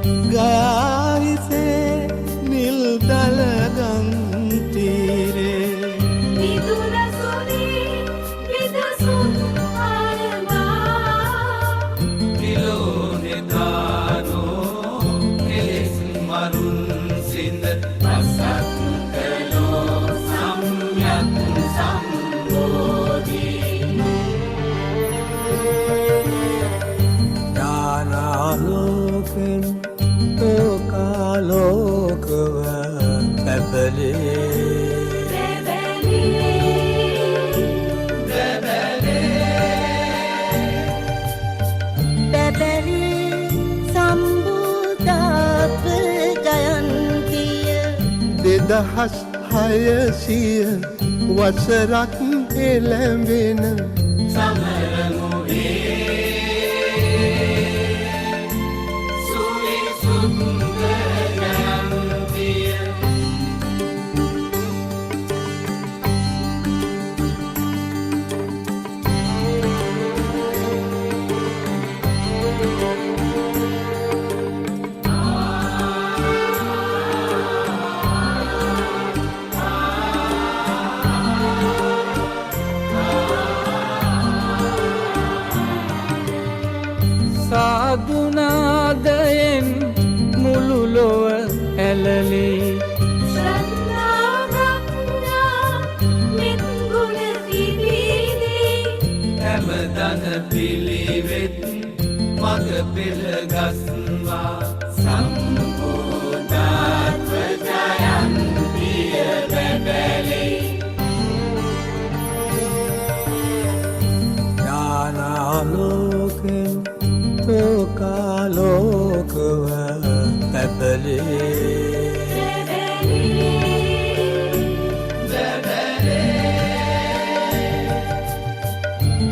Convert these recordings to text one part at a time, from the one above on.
ගයා හිසේ නිල් දලගම් තීරේ විදුරසුනි විදසුන් ආරමා පිලෝනේ දානෝ කෙලෙස් මරුන් සිඳ පසක් කළෝ සම්යක් සම්බෝධි දානාලෝකෙන් ලෝකාලෝකව පැබලේ දෙදහස් හයසිය වසරක් එළඹෙන සාදුනාදයෙන් මුළු ලොව ඇලලේ ශ්‍රද්ධාවක්නා මෙත්ගුණ තිබීදී හැමදන පිළිවෙත් මග පෙළගස්වා සම්බෝධාත්ව ජයන්තිය බැබැලේ ඥානාලෝකෙන් ලෝකාලෝකව පැබලේ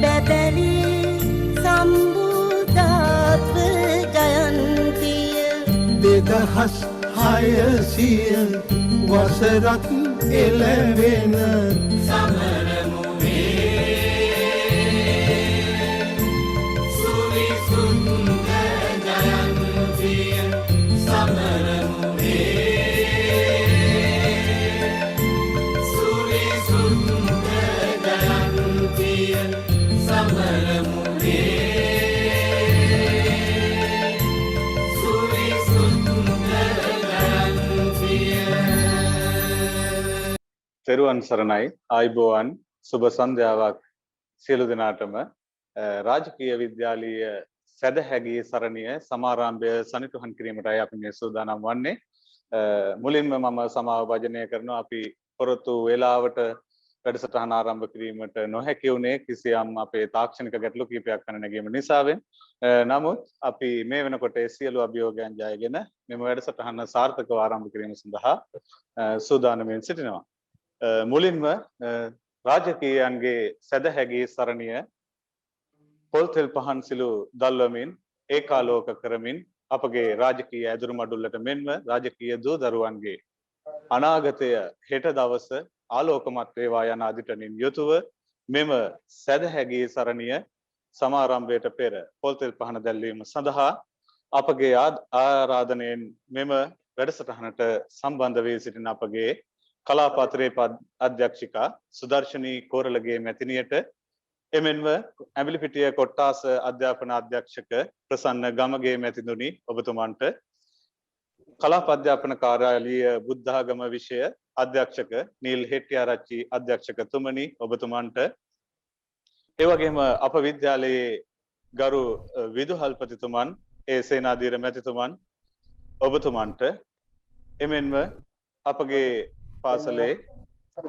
බැබලි සම්බුද්ධත්ව ජයන්තිය දෙදහස් හයසිය වසරක් එළවෙන තෙරුවන් සරණයි ආයිබෝවන් සුබ සන්ධ්‍යාවක් සියලු දෙනාටම රාජකීය විද්‍යාලීය සැදැහැගී සරණිය සමාරම්භය සනිටුහන් කිරීමටයි අපි මේ සූදානම් වන්නේ මුලින්ම මම සමාව භජනය කරනවා අපි පොරොත්තු වේලාවට වැඩසටහන ආරම්භ කිරීමට නොහැකි වුණේ කිසියම් අපේ තාක්ෂණික ගැටලු කිහිපයක් කරන නැගීම නිසාවෙන් නමුත් අපි මේ වෙනකොට සියලු අභියෝගයන් ජයගෙන මෙම වැඩසටහන සාර්ථකව ආරම්භ කිරීම සඳහා සූදානම්ෙන් සිටිනවා මුලින්ම රාජකීයයන්ගේ සැදැහැගී සරණිය පොල්තෙල් පහන් සිලු දල්වමින් ඒකාලෝක කරමින් අපගේ රාජකීය ඇදුරු මඩුල්ලට මෙන්ම රාජකීය දූ දරුවන්ගේ අනාගතය හෙට දවස ආලෝකමත් වේවා යන අදිටනින් යුතුව මෙම සැදැහැගී සරණිය සමාරම්භයට පෙර පොල්තෙල් පහන දැල්වීම සඳහා අපගේ ආරාධනයෙන් මෙම වැඩසටහනට සම්බන්ධ වී සිටින අපගේ කලාපත්‍රේ අධ්‍යක්ෂිකා සුදර්ශනී කෝරළගේ මැතිණියට එමෙන්ම ඇඹිලිපිටිය කොට්ටාස අධ්‍යාපන අධ්‍යක්ෂක ප්‍රසන්න ගමගේ මැතිණුනි ඔබතුමන්ට කලාප අධ්‍යාපන කාර්යාලීය බුද්ධාගම විෂය අධ්‍යක්ෂක නීල් හෙට්ටිආරච්චි අධ්‍යක්ෂකතුමනි ඔබතුමන්ට ඒ වගේම අප විද්‍යාලයේ ගරු විදුහල්පතිතුමන් ඒ සේනාධීර මැතිතුමන් ඔබතුමන්ට එමෙන්ම අපගේ පාසලේ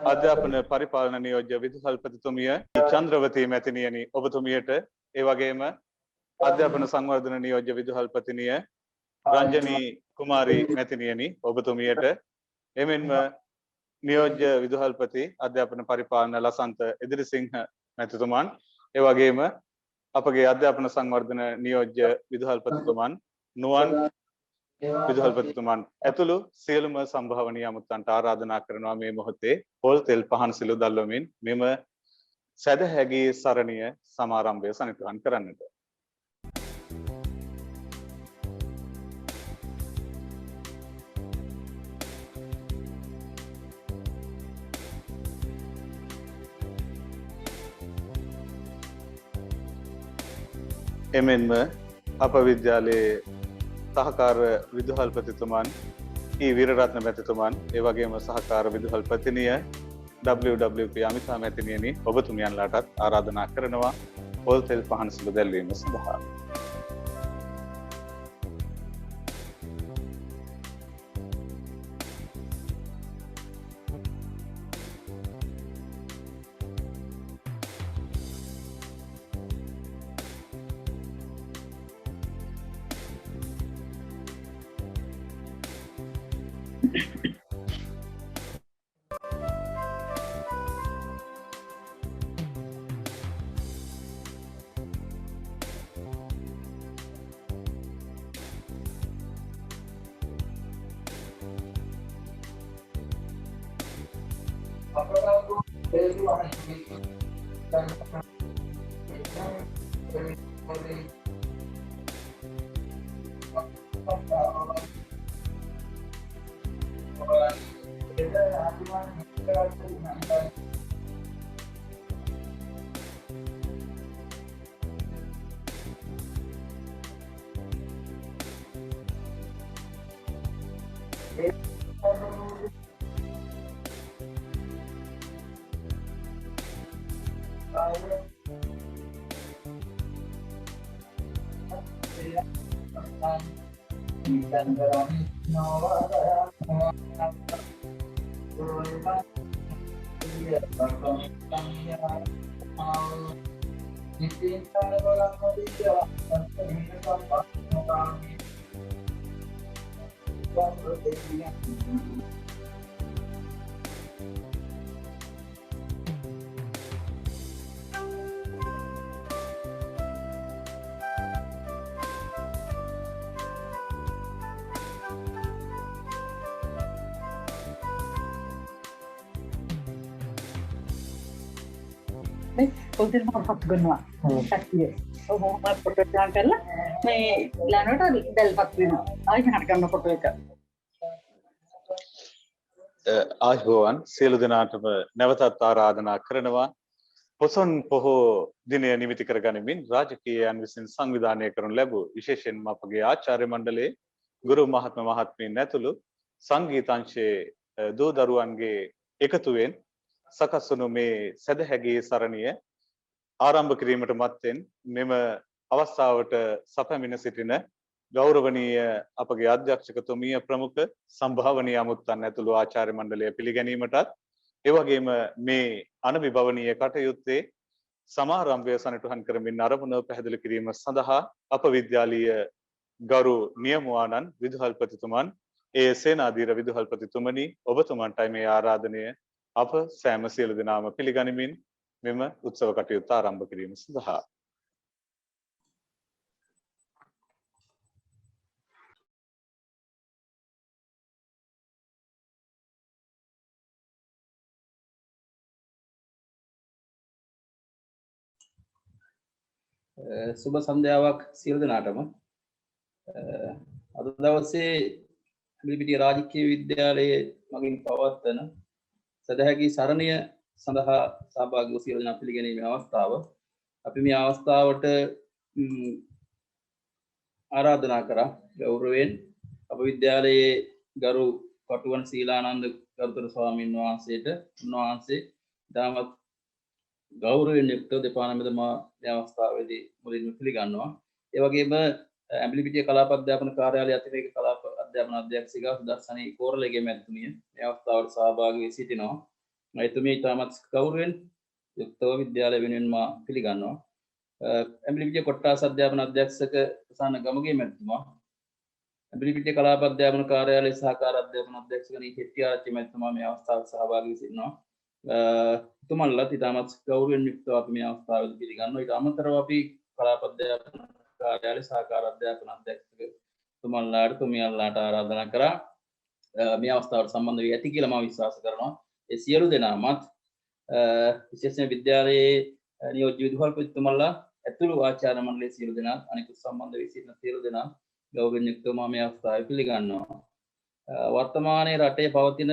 අධ්‍යාපන පරිපාලන නියෝජ්‍ය විදුහල්පතිතුමිය චන්ද්‍රවතී මැතිණියනි ඔබතුමියට ඒ වගේම අධ්‍යාපන සංවර්ධන නියෝජ්‍ය විදුහල්පතිනිය රංජනී කුමාරී මැතිණියනි ඔබතුමියට එමෙන්ම නියෝජ්‍ය විදුහල්පති අධ්‍යාපන පරිපාලන ලසන්ත එදිරිසිංහ මැතිතුමන් ඒ වගේම අපගේ අධ්‍යාපන සංවර්ධන නියෝජ්‍ය විදුහල්පතිතුමන් නුවන් විදුහල්පතිතුමන් ඇතුළු සියලුම සම්භාවනීය අමුත්තන්ට ආරාධනා කරනවා මේ මොහොතේ පොල් තෙල් පහන් සිලු දල්වමින් මෙම සැදැහැගී සරණිය සමාරම්භය සනිටුහන් කරන්නට එමෙන්ම අප විද්‍යාලයේ සහකාර විදුහල්පතිතුමන් වීරරත්න මැතිතුමන් ඒ වගේම සහකාර විදුහල්පතිනිය WWP අමිතා මැතිණියනි ඔබතුමියන්ලාටත් ආරාධනා කරනවා පොල් තෙල් පහන් සුළු දැල්වීම සඳහා. පොතේ මම පත් කරනවා ශක්තිය. ඔව් මම ෆොටෝ ප්ලාන් කරලා මේ ලානට දැල්පත් වෙනවා. ආයෙ හට ගන්න ෆොටෝ එක. ආයුබෝවන් සියලු දෙනාටම නැවතත් ආරාධනා කරනවා පොසොන් පොහෝ දිනය නිමිති කරගනිමින් රාජකීයයන් විසින් සංවිධානය කරනු ලැබූ විශේෂයෙන්ම අපගේ ආචාර්ය මණ්ඩලයේ ගුරු මහත්ම මහත්මීන් ඇතුළු සංගීතංශයේ දූ දරුවන්ගේ එකතුවෙන් සකස් වුණු මේ සදහැගේ සරණිය ආරම්භ කිරීමට මත්තෙන් මෙම අවස්ථාවට සැපමින සිටින ගෞරවනීය අපගේ අධ්‍යක්ෂකතුමිය ප්‍රමුඛ සම්භාවනීය අමුත්තන් ඇතුළු ආචාර්ය මණ්ඩලය පිළිගැනීමටත් ඒ වගේම මේ අනවිභවනීය කටයුත්තේ සමාරම්භය සනිටුහන් කරමින් අරමුණ පැහැදිලි කිරීම සඳහා අප විද්‍යාලීය ගරු නියමුවාණන් විදුහල්පතිතුමන් සේනාධීර විදුහල්පතිතුමනි ඔබතුමන්ටයි මේ ආරාධනය අප සෑම සියලු දෙනාම පිළිගනිමින් මෙම උත්සව කටයුත්ත ආරම්භ කිරීම සඳහා සුබ සන්ධ්‍යාවක් සියලු දෙනාටම අද දවසේ ඇඹිලිපිටිය රාජකීය විද්‍යාලයේ මගින් පවත්වන සදහැකී සරණිය සඳහා සහභාගී වූ සියලු දෙනා පිළිගැනීමේ අවස්ථාව. අපි මේ අවස්ථාවට ආරාධනා කරා ගෞරවයෙන් අප විද්‍යාලයේ ගරු කටුවන් සීලානන්ද ගරුතර ස්වාමීන් වහන්සේට උන්වහන්සේ දාමත් ගෞරවයෙන් යුක්තව දෙපාර්තමේන්තුව මේ අවස්ථාවේදී මුලින්ම පිළිගන්නවා. ඒ වගේම ඇඹිලිපිටිය කලාප අධ්‍යාපන කාර්යාලයේ අතිරේක කලාප අධ්‍යාපන අධ්‍යක්ෂිකා සුදර්ශනී කෝරළගේ මැතිතුමිය මේ අවස්ථාවට සහභාගී වී සිටිනවා. මැතිතුමිය ඉතාමත් ගෞරවයෙන් යුක්තව විද්‍යාලය වෙනුවෙන් මා පිළිගන්නවා. ඇඹිලිපිටිය කොට්ටාස අධ්‍යාපන අධ්‍යක්ෂක ප්‍රසන්න ගමගේ මැතිතුමා, ඇඹිලිපිටිය කලාප අධ්‍යාපන කාර්යාලයේ සහකාර අධ්‍යාපන අධ්‍යක්ෂකනී හෙට්ටිආරච්චි මැතිතුමා මේ අවස්ථාවට සහභාගී වී සිටිනවා. තුමන්ලත් ඉතාමත් ගෞරවයෙන් යුක්තව අපි මේ අවස්ථාවේදී පිළිගන්නවා. ඊට අමතරව අපි කලාප අධ්‍යාපන කාර්යාලයේ සහකාර අධ්‍යාපන අධ්‍යක්ෂක තුමන්ලාට තුමියන්ලාට ආරාධනා කරා මේ අවස්ථාවට සම්බන්ධ වී ඇති කියලා මම විශ්වාස කරනවා. ඒ සියලු දෙනාමත් විශේෂයෙන් විද්‍යාලයේ නියෝජ්‍ය විදුහල්පතිතුමන්ලා ඇතුළු ආචාර්ය මණ්ඩලයේ සියලු දෙනා අනිකුත් සම්බන්ධ වී සිටින සියලු දෙනා ගෞරවයෙන් යුක්තව මම මේ අවස්ථාවේ පිළිගන්නවා. වර්තමානයේ රටේ පවතින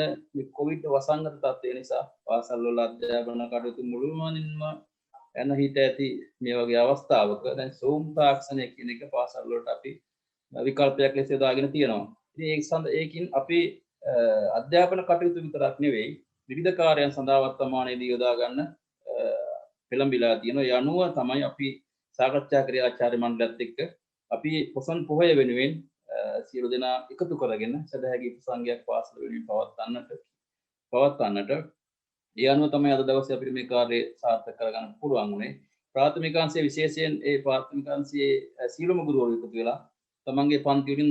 කොවිඩ් වසංගත තත්ත්වය නිසා පාසල් වල අධ්‍යාපන කටයුතු මුළුමනින්ම යන හිත ඇති මේ වගේ අවස්ථාවක දැන් සූම් තාක්ෂණය කියන එක පාසල් වලට අපි විකල්පයක් ලෙස යොදාගෙන තියෙනවා. ඉතින් ඒකින් අපි අධ්‍යාපන කටයුතු විතරක් නෙවෙයි විවිධ කාර්යයන් සඳහා වර්තමානයේදී යොදා ගන්න පෙළඹිලා තියෙනවා. ඒ අනුව තමයි අපි සාකච්ඡා කරේ ආචාර්ය මණ්ඩලයත් එක්ක අපි පොසොන් පොහොය වෙනුවෙන් සියලු දෙනා එකතු කරගෙන සදහැගී ප්‍රසංගයක් පාසල වෙනුවෙන් පවත්වන්නට ඒ අනුව තමයි අද දවසේ අපිට මේ කාර්යය සාර්ථක කරගන්න පුළුවන් වුණේ. ප්‍රාථමික අංශයේ විශේෂයෙන් ඒ ප්‍රාථමික අංශයේ සියලුම ගුරුවරු එකතු වෙලා තමන්ගේ පන්ති වලින්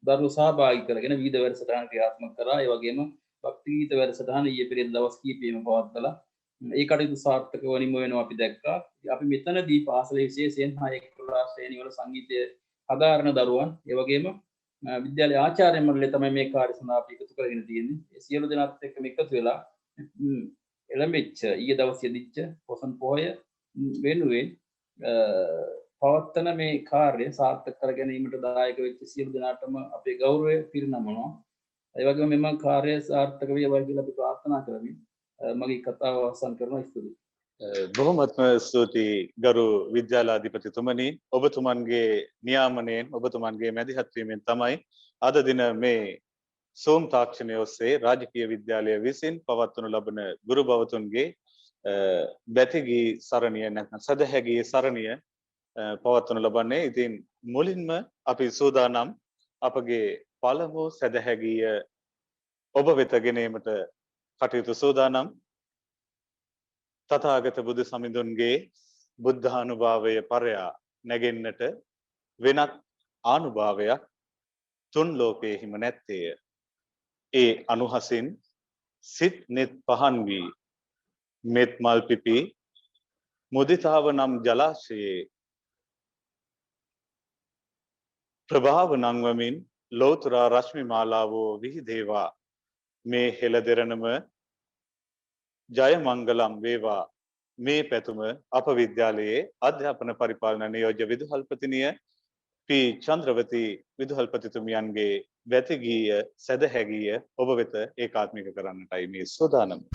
දරුවෝ සහභාගී කරගෙන විවිධ වැඩසටහන් ක්‍රියාත්මක කරා. ඒ වගේම භක්ති ගීත වැඩසටහන ඊයේ පෙරේද දවස් කිහිපෙම පවත්වලා ඒ කටයුතු සාර්ථක වනිම වෙනවා අපි දැක්කා. අපි මෙතනදී පාසලේ විශේෂයෙන් 6 ශ්‍රේණි වල සංගීතය හදාරන දරුවන් ඒ වගේම විද්‍යාලය ආචාර්ය මණ්ඩලය තමයි මේ කාර්ය සඳහා අපි එකතු කරගෙන තියෙන්නේ. ඒ සියලු දෙනාත් එක්ක එකතු වෙලා එළඹෙච්ච ඊයේ දවසේ දිච්ච පොසොන් පොහොය වෙනුවෙන් පවත්වන මේ කාර්යය සාර්ථක කර ගැනීමට දායක වෙච්ච සියලු දෙනාටම අපේ ගෞරවය පිරිනමනවා. ඒ වගේම මෙම කාර්යය සාර්ථක වේවා කියලා අපි ප්‍රාර්ථනා කරමින් මගේ කතාව අවසන් කරනවා. ස්තුතියි. බොහොමත්ම ස්තුතියි ගරු විද්‍යාලාධිපතිතුමනි. ඔබතුමන්ගේ නියාමනයෙන් ඔබතුමන්ගේ මැදිහත් වීමෙන් තමයි අද දින මේ සෝම් තාක්ෂණය ඔස්සේ රාජකීය විද්‍යාලය විසින් පවත්වනු ලබන ගුරු භවතුන්ගේ බැතිගී සරණිය නැත්නම් සදහැගී සරණිය පවත්වනු ලබන්නේ. ඉතින් මුලින්ම අපි සූදානම් අපගේ පළමු සදහැගීය ඔබ වෙත ගෙනීමට කටයුතු සූදානම්. තථාගත බුදු සමිඳුන්ගේ බුද්ධානුභාවය පරයා නැගෙන්නට වෙනත් ආනුභාවයක් තුන් ලෝකයේහිම නැත්තේය. ඒ අනුහසින් සිත් නෙත් පහන් වී මෙත් මල් පිපි මුදිතාව නම් ජලාශයේ ප්‍රභාව නංවමින් ලෝතර රශ්මි මාලාවෝ විහිදේවා. මේ හෙළදෙරණම ජය මංගලම් වේවා. මේ පැතුම අප විද්‍යාලයේ අධ්‍යාපන පරිපාලන නියෝජ්‍ය විදුහල්පතිනිය පී චන්ද්‍රවති විදුහල්පතිතුමියන්ගේ වැතිගීය සදහැගීය ඔබ වෙත ඒකාත්මික කරන්නටයි මේ සූදානම.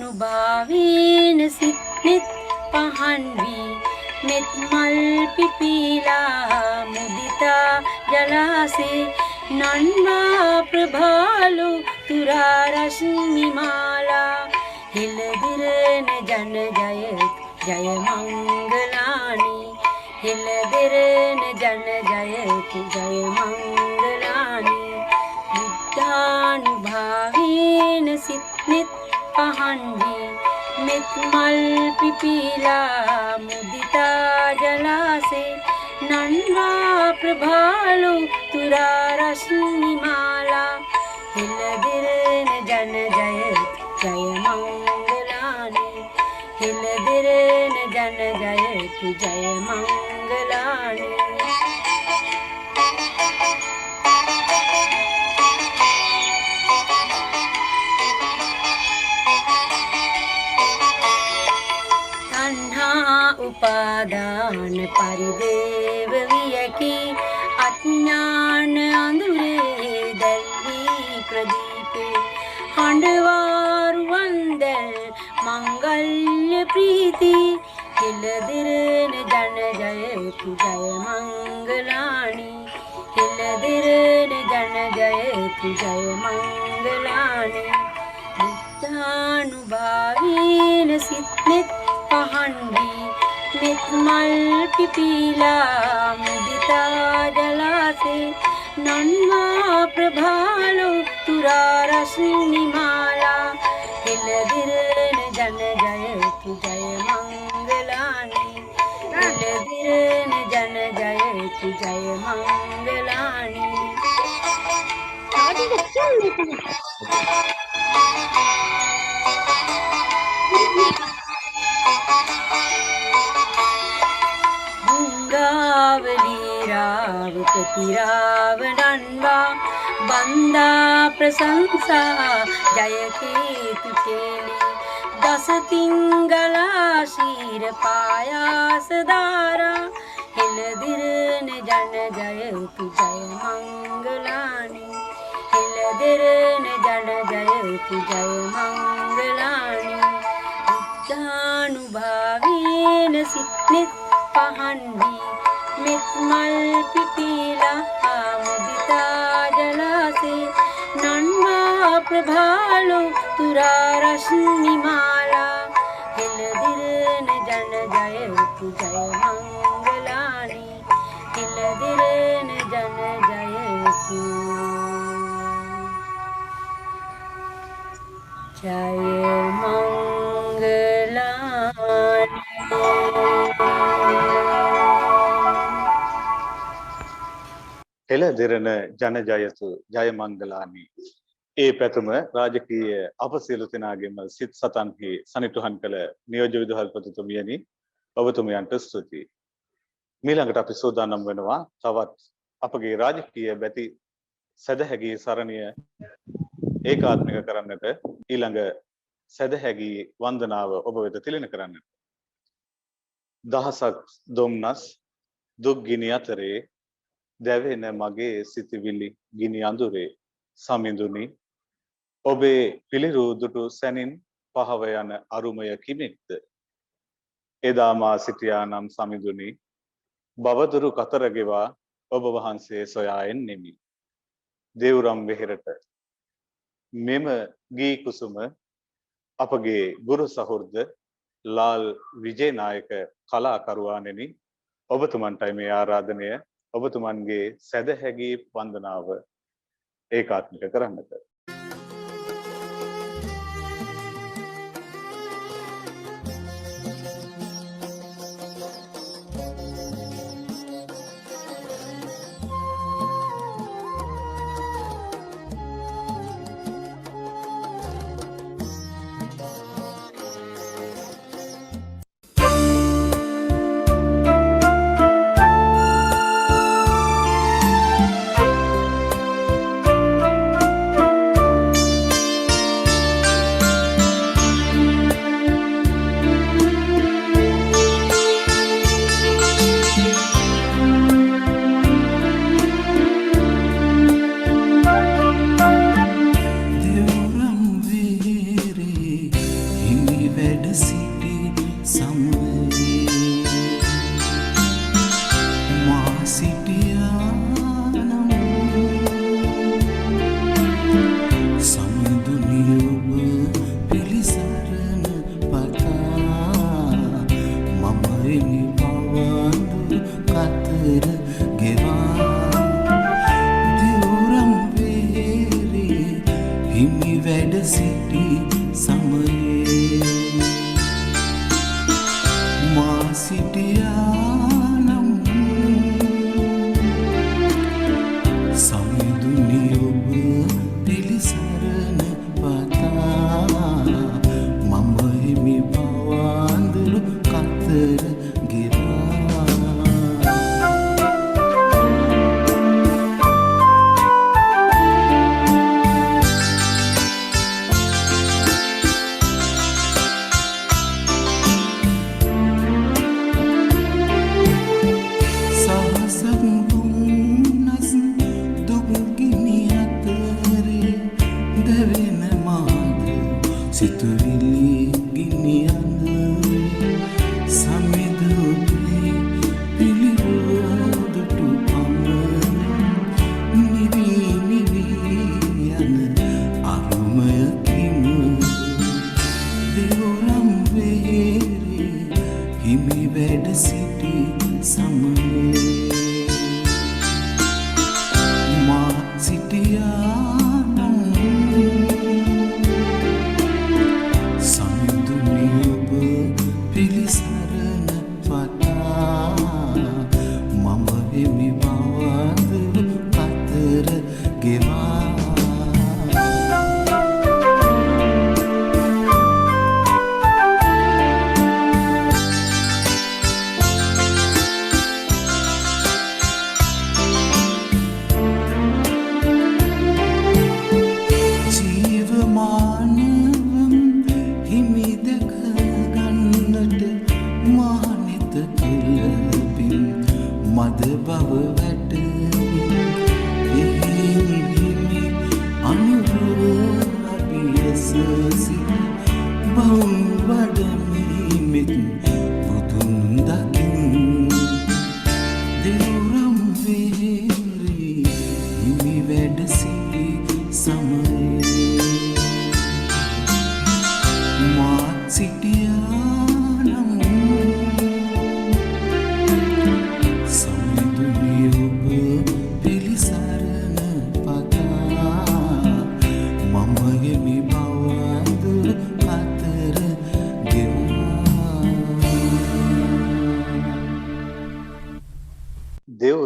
බුද්ධානුභාවේන සිත් නෙත් පහන් වී මෙත් මල් පිපිලා මුදිතා ජලාසේ නන්වා ප්‍රභාලු තුරා රශ්මි මාලා හිලදිරන ජන ජය මංගලානි හිලදිරන ජන ජය මංගලානි බුද්ධානුභාවේන සිත් නෙත් පහන් වී මෙත් මල් පිපිලා මුදිතා ජලාසේ නන්වා ප්‍රභාලු තුරා රශ්මි මාලා හිලදිරන ජන ජය මංගලානි හිලදිරන ජන ජය මංගලානි. උපාදාන පරිදේව වියකි අඥාන අඳුරේ දැල්වී ප්‍රදීපේ හඬවාරු වන්දල් මංගල්‍ය ප්‍රීති හිලදිරන ජන ජය මංගලානි හිලදිරන ජන ජය මංගලානි. බුද්ධානුභාවේන සිත් නෙත් පහන්වි මෙත් මල් පිපිලා මුදිතා ජලාසේ නන්වා ප්‍රභාලෝ තුරා රශ්මි මාලා හෙළදිරන ජන ජයතු ජය මංගලානි හෙළදිරන ජන ජයතු ජය මංගලානි ගංගාවලි රාව ප්‍රතිරාව නන්වා බන්දා ප්‍රශංසා ජය කීර්ති කෙලි දසතිංගලා ශීර පායාස දාරා හෙළදිරන ජන ජයතු ජය මංගලානි හෙළදිරන ජන ජයතු ජය මංගලානි බුද්ධානුභාවේන සිත්නෙත් පහන්වි මෙත් මල් පිපිලා මුදිතා ජලාසේ නන්වා ප්‍රභාලෝ තුරා රශ්මි මාලා හෙළදිරන ජන ජයතු ජය මංගලානි හෙළදිරන ජන ජයතු ජය හෙළදිරන ජන ජයතු ජය මංගලානි. ඒ පැතුම රාජකීය අප සියලු දෙනාගේම සිත් සතන්හි සනිටුහන් කළ නියෝජ්‍ය විදුහල්පතිතුමියනි ඔබතුමියන්ට ස්තුතියි. මීළඟට අපි සූදානම් වෙනවා තවත් අපගේ රාජකීය බැති සදහැගී සරණිය ඒකාත්මික කරන්නට ඊළඟ සදහැගී වන්දනාව ඔබ වෙත තිළින කරන්නට. දහසක් දුම්නස් දුක් ගිනි අතරේ දැවෙන මගේ සිතවිලි ගිනි අඳුරේ සමිඳුනි ඔබේ පිළිරූ දුටු සැනින් පහව යන අරුමය කිමෙක්ද එදා මා සිටියා නම් සමිඳුනි බවදුරු කතර ගෙවා ඔබ වහන්සේ සොයා එන්නෙමි දේවරම් වෙහෙරට මෙම ගී කුසුම අපගේ ගුරු සහෘද ලාල් විජේනායක කලාකරුවාණෙනි ඔබතුමන්ටයි මේ ආරාධනය ඔබතුමන්ගේ සදහැගී වන්දනාව ඒකාත්මික කරන්නට.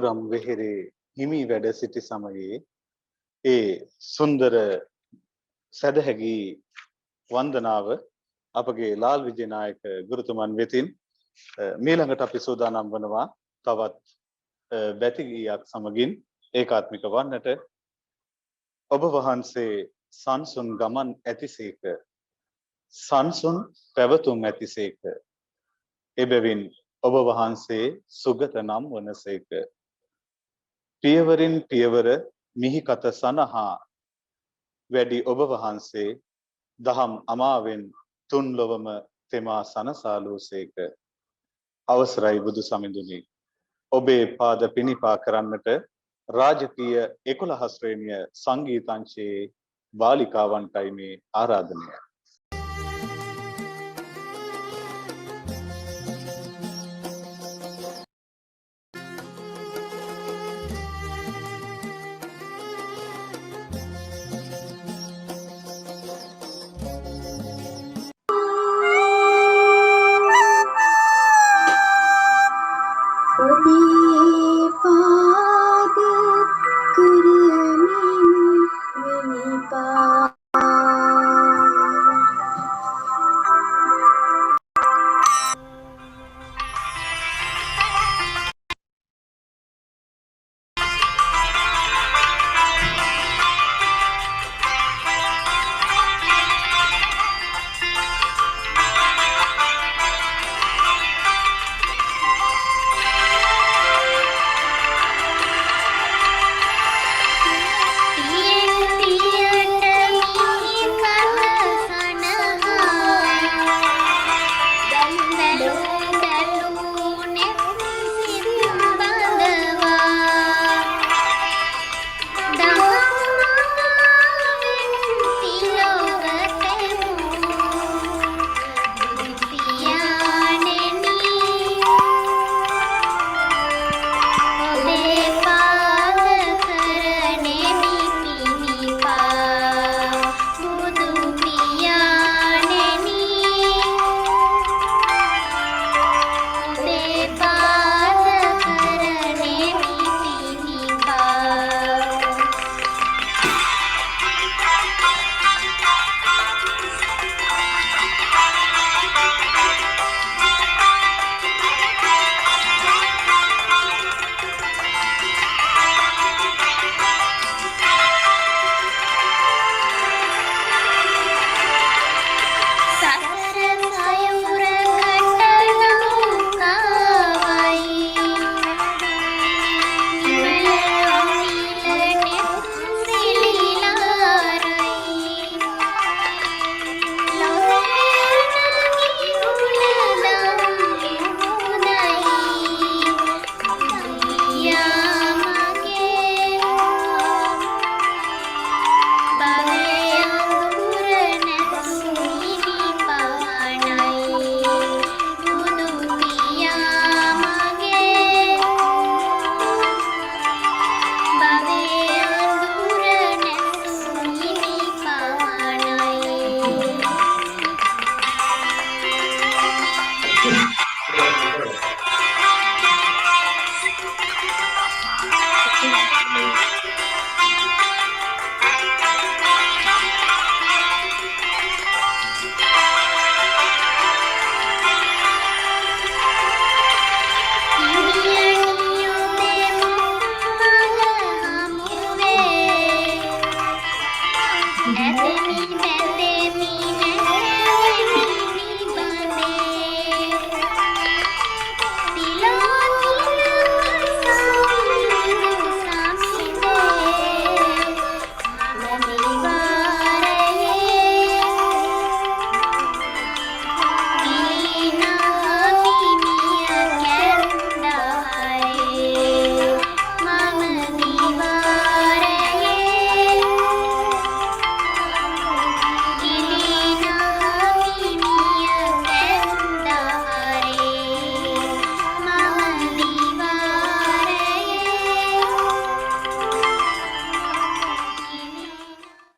කඳුරම් වෙහෙරේ හිමි වැඩ සිටි සමයේ ඒ සුන්දර සදහැගී වන්දනාව අපගේ ලාල් විජේනායක ගුරුතුමන් වෙතින් මීළඟට අපි සූදානම් වනවා තවත් බැති ගීයක් සමගින් ඒකාත්මික වන්නට. ඔබ වහන්සේ සංසුන් ගමන් ඇතිසේක, සංසුන් පැවතුම් ඇතිසේක, එබැවින් ඔබ වහන්සේ සුගත නම් වනසේක. පියවරින් පියවර මිහි කත සනහා වැඩි ඔබ වහන්සේ දහම් අමාවෙන් තුන් ලොවම තෙමා සනසාලූසේක. අවසරයි බුදු සමිඳුනි, ඔබේ පාද පිණිපා කරන්නට රාජකීය 11 ශ්‍රේණිය සංගීතංශයේ බාලිකාවන්ටයි මේ ආරාධනය.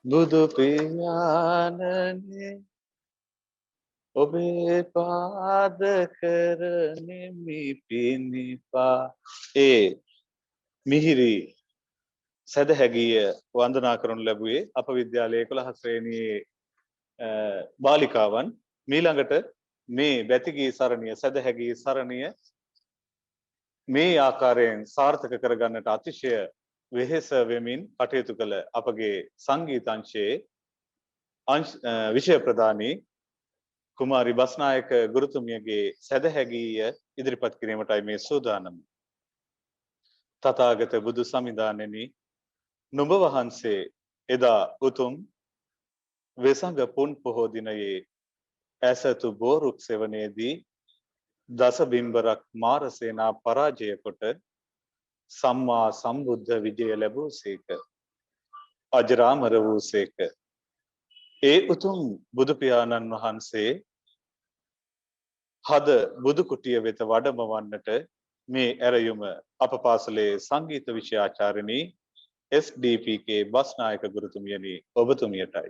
බුදු පියාණනි ඔබේ පාද කරනෙමි පිනිපා. ඒ මිහිරි සදහැගිය වන්දනා කරනු ලැබුවේ අප විද්‍යාලයේ 11 ශ්‍රේණියේ බාලිකාවන්. මීළඟට මේ බැතිගී සරණිය සදහැගී සරණිය මේ ආකාරයෙන් සාර්ථක කරගන්නට අතිශය වෙහෙස වෙමින් කටයුතු කළ අපගේ සංගීත අංශයේ විෂය ප්‍රදානී කුමාරි බස්නායක ගුරුතුමියගේ සදහැගීය ඉදිරිපත් කිරීමටයි මේ සූදානම. තථාගත බුදු සමිඳානෙනි, නුඹ වහන්සේ එදා උතුම් වෙසඟ පුන් පොහෝ දිනයේ ඇසතු බෝරුක් සෙවණේදී දස බිම්බරක් මාරසේනා පරාජය කොට සම්මා සම්බුද්ධ විජය ලැබූසේක, අජරාමර වූසේක. ඒ උතුම් බුදු පියාණන් වහන්සේ හද බුදු කුටිය වෙත වඩමවන්නට මේ ඇරයුම අප පාසලේ සංගීත විෂයාචාර්යනී SDPK බස්නායක ගුරුතුමියනි ඔබතුමියටයි.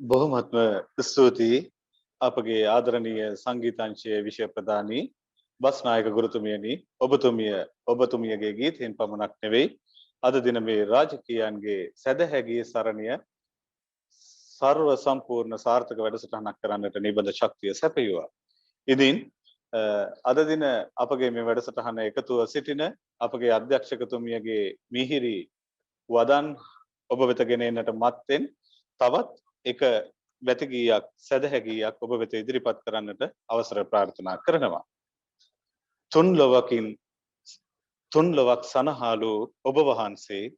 බොහොමත්ම ස්තුතියි අපගේ ආදරණීය සංගීතංශයේ විෂය ප්‍රදානී බස්නායක ගුරුතුමියනි ඔබතුමියගේ ගීතයෙන් පමණක් නෙවෙයි අද දින මේ රාජකීයන්ගේ සැදැහැගී සරණිය සර්ව සම්පූර්ණ සාර්ථක වැඩසටහනක් කරන්නට නිබඳ ශක්තිය සැපයුවා. ඉතින් අද දින අපගේ මේ වැඩසටහන එකතුව සිටින අපගේ අධ්‍යක්ෂකතුමියගේ මිහිරි වදන් ඔබ වෙත ගෙන එන්නට මත්තෙන් තවත් එක වැති ගීයක් සැදැහැ ගීයක් ඔබ වෙත ඉදිරිපත් කරන්නට අවසර ප්‍රාර්ථනා කරනවා. තුන් ලොවක් සනහාලු ඔබ වහන්සේ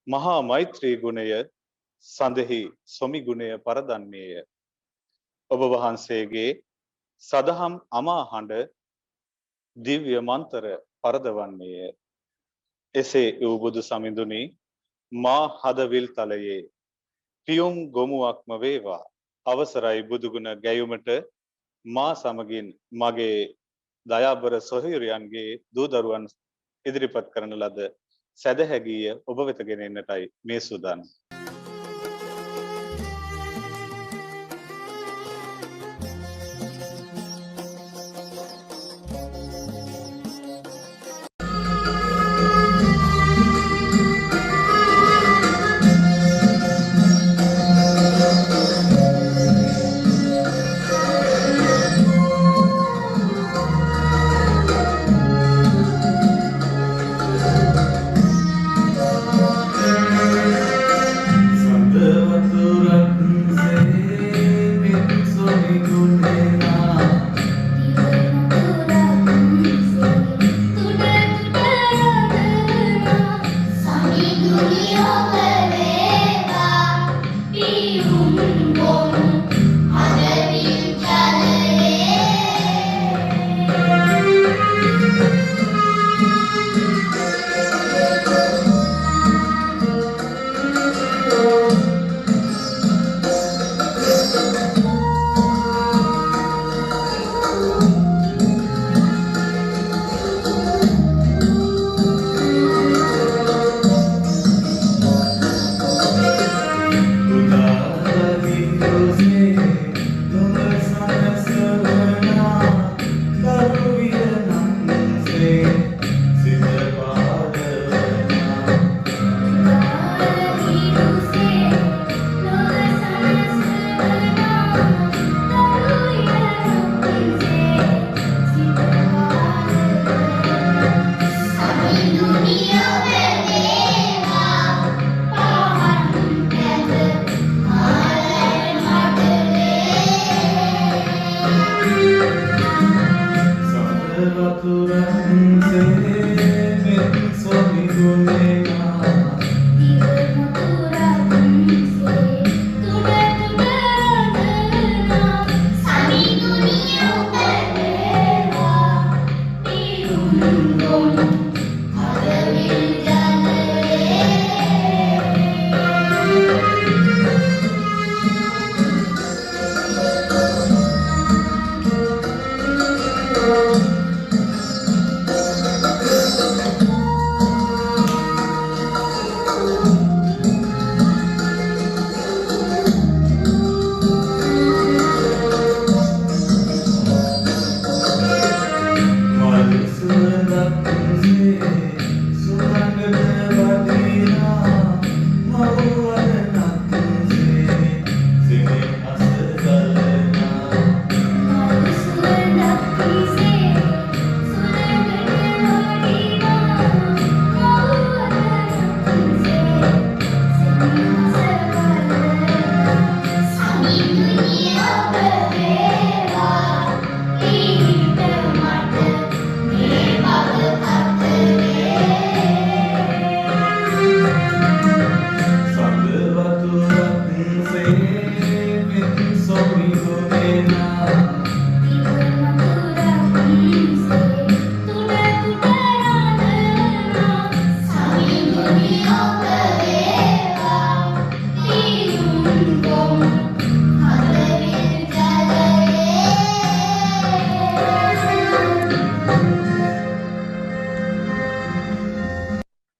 මහා මෛත්‍රී ගුණය සඳෙහි සොමි ගුණය පරදන්නේය. ඔබ වහන්සේගේ සදහම් අමා හඬ දිව්‍ය මන්තර පරදවන්නේය. එසේ වූ බුදු සමිඳුනි මා හදවිල් තලයේ පියුම් ගොමුවක්ම වේවා. අවසරයි බුදුගුණ ගැයුමට මා සමගින් මගේ දයාබර සොහොයුරියන්ගේ දූ දරුවන් ඉදිරිපත් කරන ලද සැදැහැ ගීය ඔබ වෙත ගෙන එන්නටයි මේ සූදානම්.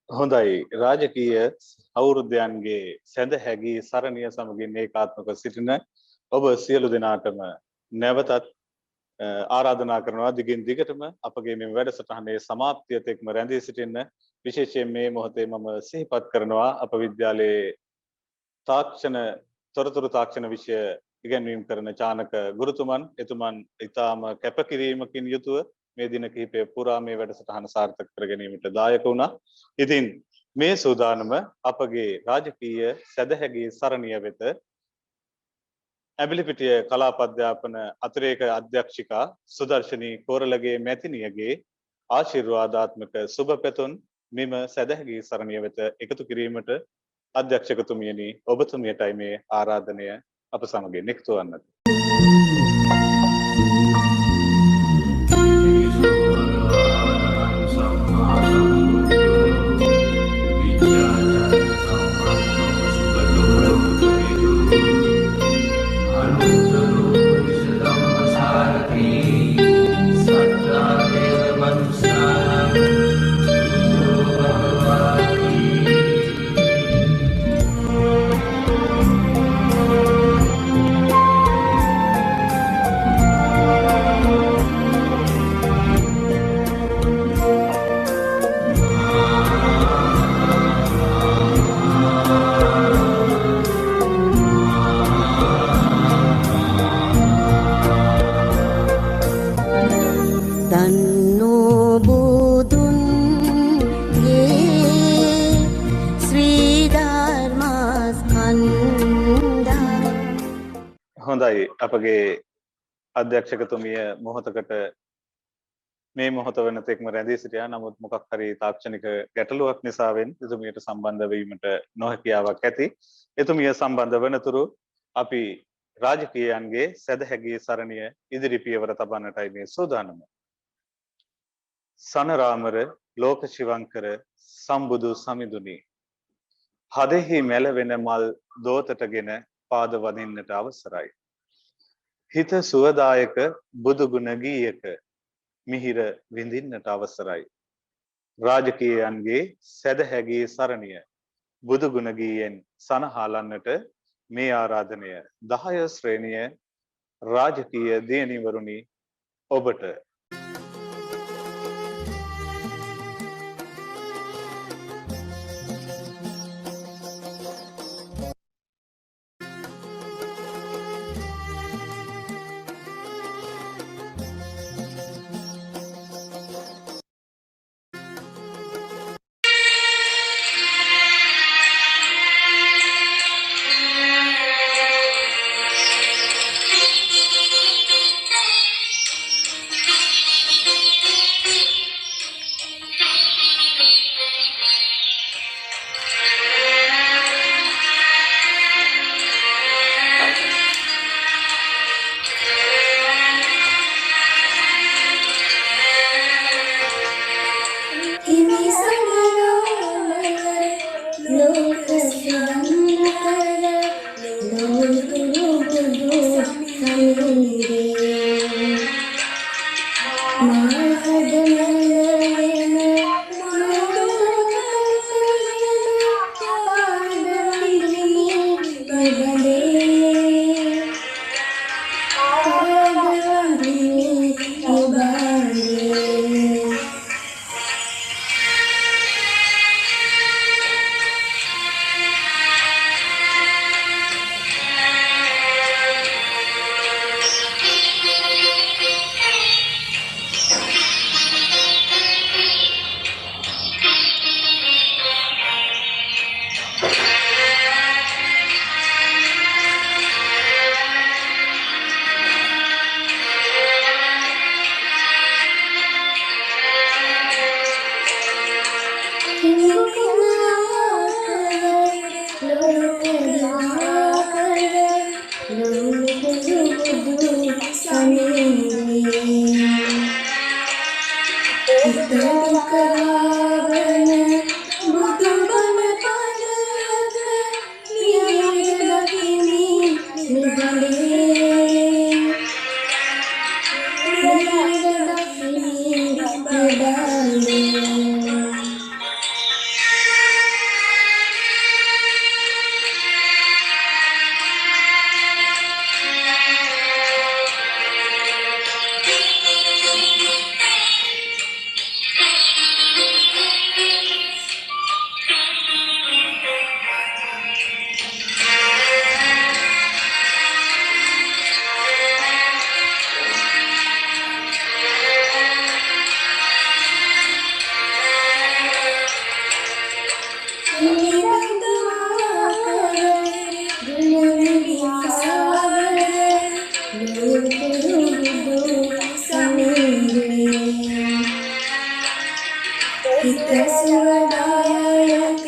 හොඳයි රාජකීය අවුරුද්දයන්ගේ සැදැහැගී සරණිය සමගින් ඒකාත්මක සිටින ඔබ සියලු දෙනාටම නැවතත් ආරාධනා කරනවා දිගින් දිගටම අපගේ මේ වැඩසටහනේ සමාප්තිය තෙක්ම රැඳී සිටින්න. විශේෂයෙන් මේ මොහොතේ මම සිහිපත් කරනවා අප විද්‍යාලයේ තාක්ෂණ තොරතුරු තාක්ෂණ විෂය ඉගෙනීම් කරන චානක ගුරුතුමන් එතුමන් ඊටාම කැපකිරීමකින් යුතුව මේ දින කිහිපය පුරා මේ වැඩසටහන සාර්ථක කර ගැනීමට දායක වුණා. ඉතින් මේ සූදානම අපගේ රාජකීය සදහැගේ සරණිය වෙත ඇඹිලිපිටිය කලාප අධ්‍යාපන අතිරේක අධ්‍යක්ෂිකා සුදර්ශනී කෝරළගේ මැතිණියගේ ආශිර්වාදාත්මක සුබ පැතුම් මෙම සදහැගේ සරණිය වෙත එකතු කිරීමට අධ්‍යක්ෂකතුමියනි ඔබතුමියටයි මේ ආරාධනය අප සමගින් එකතු වන්නට. හොඳයි අපගේ අධ්‍යක්ෂකතුමිය මොහොතකට මේ මොහොත වෙනතෙක්ම රැඳී සිටියා. නමුත් මොකක් හරි තාක්ෂණික ගැටලුවක් නිසාවෙන් එතුමියට සම්බන්ධ වීමට නොහැකියාවක් ඇති. එතුමිය සම්බන්ධ වනතුරු අපි රාජකීයයන්ගේ සදහැගේ සරණිය ඉදිරි පියවර තබන්නටයි මේ සූදානම. සනරාමර ලෝක ශිවංකර සම්බුදු සමිඳුනි හදෙහි මැලවෙන මල් දෝතටගෙන පාද වදින්නට අවසරයි. හිත සුවදායක බුදු ගුණ ගීයක මිහිර විඳින්නට අවසරයි. රාජකීයයන්ගේ සදහැගේ සරණිය බුදු ගුණ ගීයෙන් සනහලන්නට මේ ආරාධනය 10 ශ්‍රේණිය රාජකීය දියණිවරුනි ඔබට හිතසුවදායක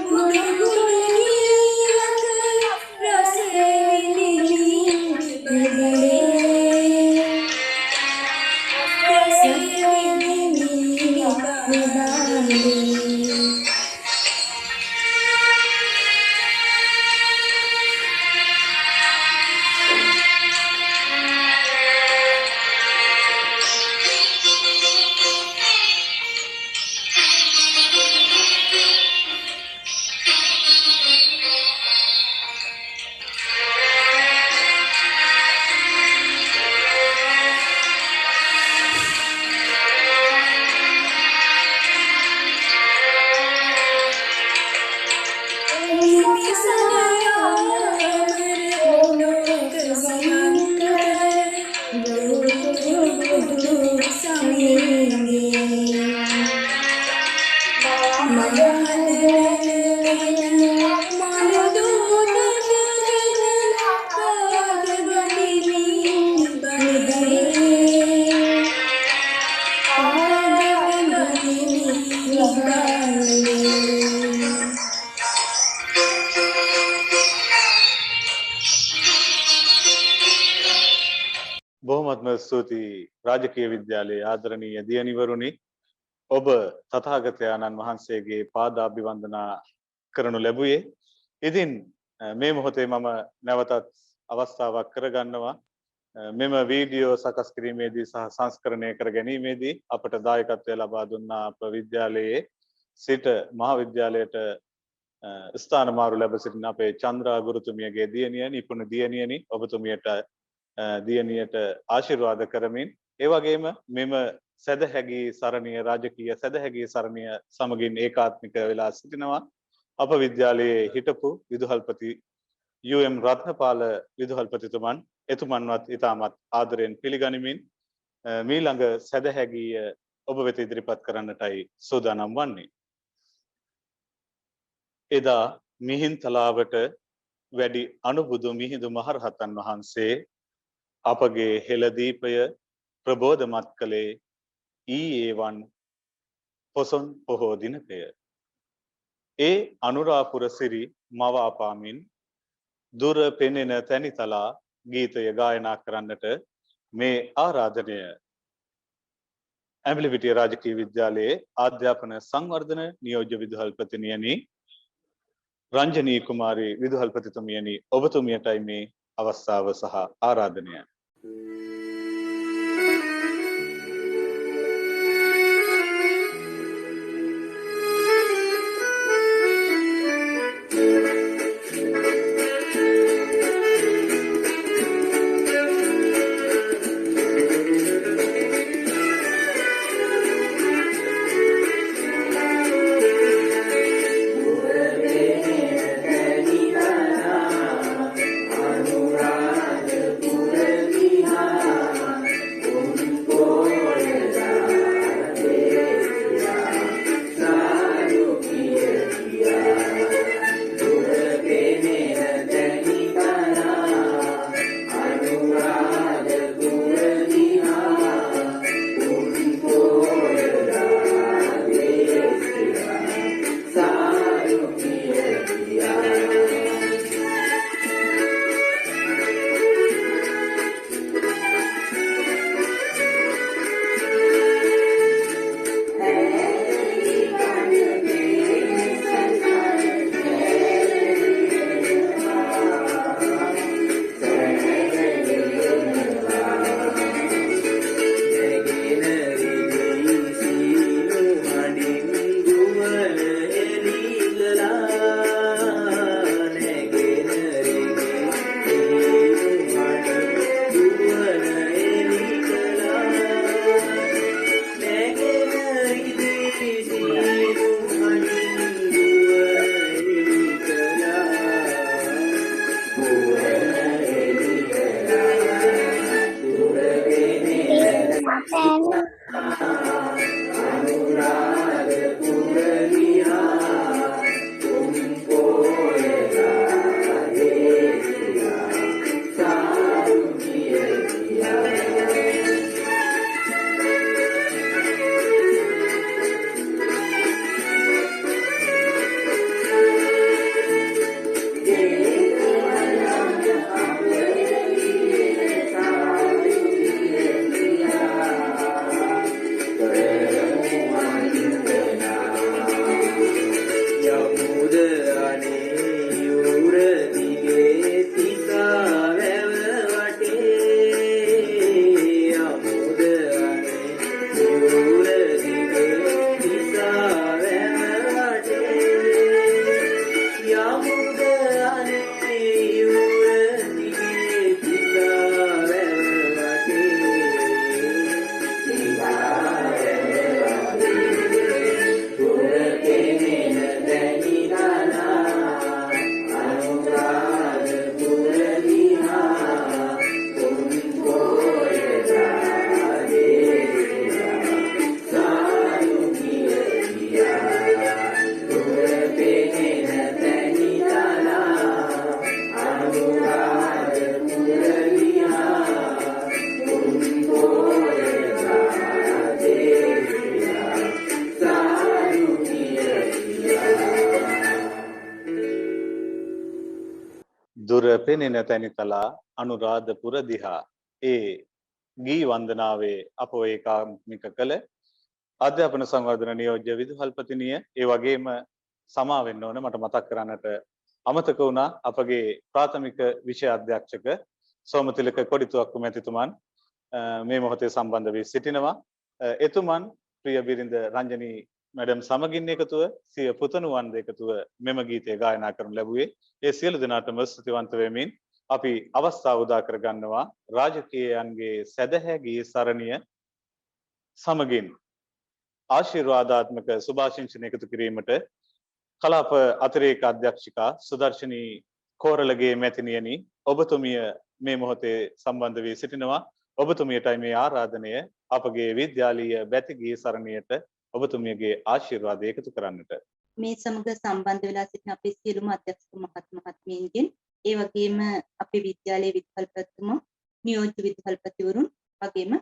මුළුගුණීයක රසවිඳිනී නිබඳේ රසවිඳිනී නිබඳේ බොහොමත්ම ස්තුතියි රාජකීය විද්‍යාලයේ ආදරණීය දියණිවරුනි ඔබ තථාගතයන්න් වහන්සේගේ පාදාභිවන්දනා කරනු ලැබුවේ. ඉතින් මේ මොහොතේ මම නැවතත් අවස්ථාවක් කරගන්නවා මෙම වීඩියෝ සකස් කිරීමේදී සහ සංස්කරණය කර ගැනීමේදී අපට දායකත්වය ලබා දුන්නා අප විද්‍යාලයේ සිට මහාවිද්‍යාලයට ස්ථාන මාරු ලැබ සිටින අපේ චන්ද්‍රා ගුරුතුමියගේ දියණිය නිපුණ දියණියනි ඔබතුමියට දියණියට ආශිර්වාද කරමින් ඒ වගේම මෙම සදහැගී සරණීය රාජකීය සදහැගී සරණිය සමගින් ඒකාත්මික වෙලා සිටිනවා අප විද්‍යාලයේ හිටපු විදුහල්පති UM රත්නපාල විදුහල්පතිතුමන් එතුමන්වත් ඉතාමත් ආදරයෙන් පිළිගනිමින් මීළඟ සදහැගීය ඔබ වෙත ඉදිරිපත් කරන්නටයි සූදානම් වන්නේ. එදා මිහින්තලාවට වැඩි අනුබුදු මිහිඳු මහරහතන් වහන්සේ අපගේ හෙළදීපය ප්‍රබෝධමත් කළේ ඊයේවන් පොසොන් පොහෝ දිනකය. ඒ අනුරාපුර සිරි මවාපාමින් දුර පෙනෙන තැනිතලා ගීතය ගායනා කරන්නට මේ ආරාධනය ඇඹිලිපිටිය රාජකීය විද්‍යාලයේ අධ්‍යාපන සංවර්ධන නියෝජ්‍ය විදුහල්පතිනියනි රංජනී කුමාරී විදුහල්පතිතුමියනි ඔබතුමියටයි මේ අවස්ථාව සහ ආරාධනය. Anuradhapura දුර පෙනෙන තැනිතලා අනුරාධපුර දිහා ඒ ගී වන්දනාවේ අපෝ ඒකාත්මික කළ අධ්‍යාපන සංවර්ධන නියෝජ්‍ය විදුහල්පතිනිය ඒ වගේම සමා වෙන්න ඕන මට මතක් කරන්නට අමතක වුණා අපගේ ප්‍රාථමික විෂය අධ්‍යක්ෂක සෝමතිලක කොඩිතුවක්කු මැතිතුමන් මේ මොහොතේ සම්බන්ධ වී සිටිනවා. එතුමන් ප්‍රිය බිරිඳ රංජනී මැඩම් සමගින් එකතුව සිය පුතණුවන් දෙකතුව මෙම ගීතය ගායනා කරනු ලැබුවේ. ඒ සියලු දෙනාටම ස්තුතිවන්ත වෙමින් අපි අවස්ථාව උදා කර ගන්නවා රාජකීයයන්ගේ සදහැ ගී සරණිය සමගින් ආශිර්වාදාත්මක සුභාශිංසන එකතු කිරීමට කලාප අතිරේක අධ්‍යක්ෂිකා සුදර්ශනී කෝරළගේ මැතිණියනි ඔබතුමිය මේ මොහොතේ සම්බන්ධ වී සිටිනවා. ඔබතුමියටයි මේ ආරාධනය අපගේ විද්‍යාලීය බැතිගී සරණියට ඔබතුමියගේ ආශිර්වාදය එකතු කරන්නට. මේ සමග සම්බන්ධ වෙලා සිටින අපේ සියලුම අධ්‍යක්ෂක මහත්මීන්ගෙන් ඒ වගේම අපේ විද්‍යාලයේ විදුහල්පතිතුමා නියෝජ්‍ය විදුහල්පතිවරුන් වගේම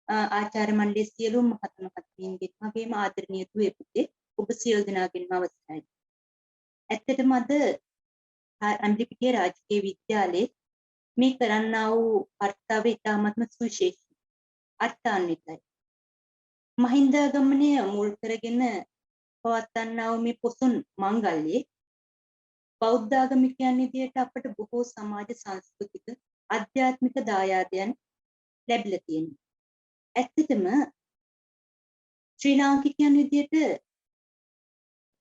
ආචාර්ය මණ්ඩලයේ සියලුම මහත්මීන්ගෙන් වගේම ආදරණීය දුවේ පුතේ ඔබ සියලු දෙනාගෙන්ම අවසරයි. ඇත්තටම අද අම්ලිපිටිය රාජකීය විද්‍යාලයේ මේ කරන්නා වූ කර්තව්‍ය ඉතාමත්ම සුවිශේෂී අර්ථාන්විතයි. මහින්දාගමනය මුල් කරගෙන පවත්වන්නා වූ මේ පොසොන් මංගල්‍යයේ බෞද්ධ ආගමිකයන් විදියට අපට බොහෝ සමාජ සංස්කෘතික ආධ්‍යාත්මික දායාදයන් ලැබිලා තියෙනවා. ඇත්තටම ශ්‍රී ලාංකිකයන් විදියට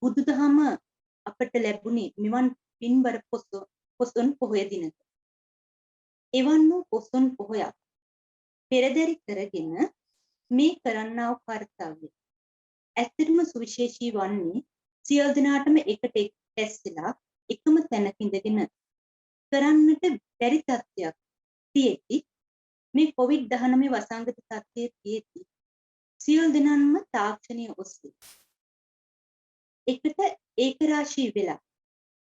බුදුදහම අපට ලැබුණේ මෙවන් පින්බර පොසොන් පොහොය දිනක. එවන් වූ පොසොන් පොහොයක් පෙරදරි කරගෙන මේ කරන්නා වූ කර්තව්‍ය ඇත්තටම සුවිශේෂී වන්නේ සියලු දෙනාටම එකට ඇස්සලා එකම තැනක ඉඳගෙන කරන්නට බැරි තත්ත්වයක් තියෙති. මේ COVID-19 වසංගත තත්ත්වයේ තියෙති සියලු දෙනාම තාක්ෂණය ඔස්සේ එකට ඒකරාශී වෙලා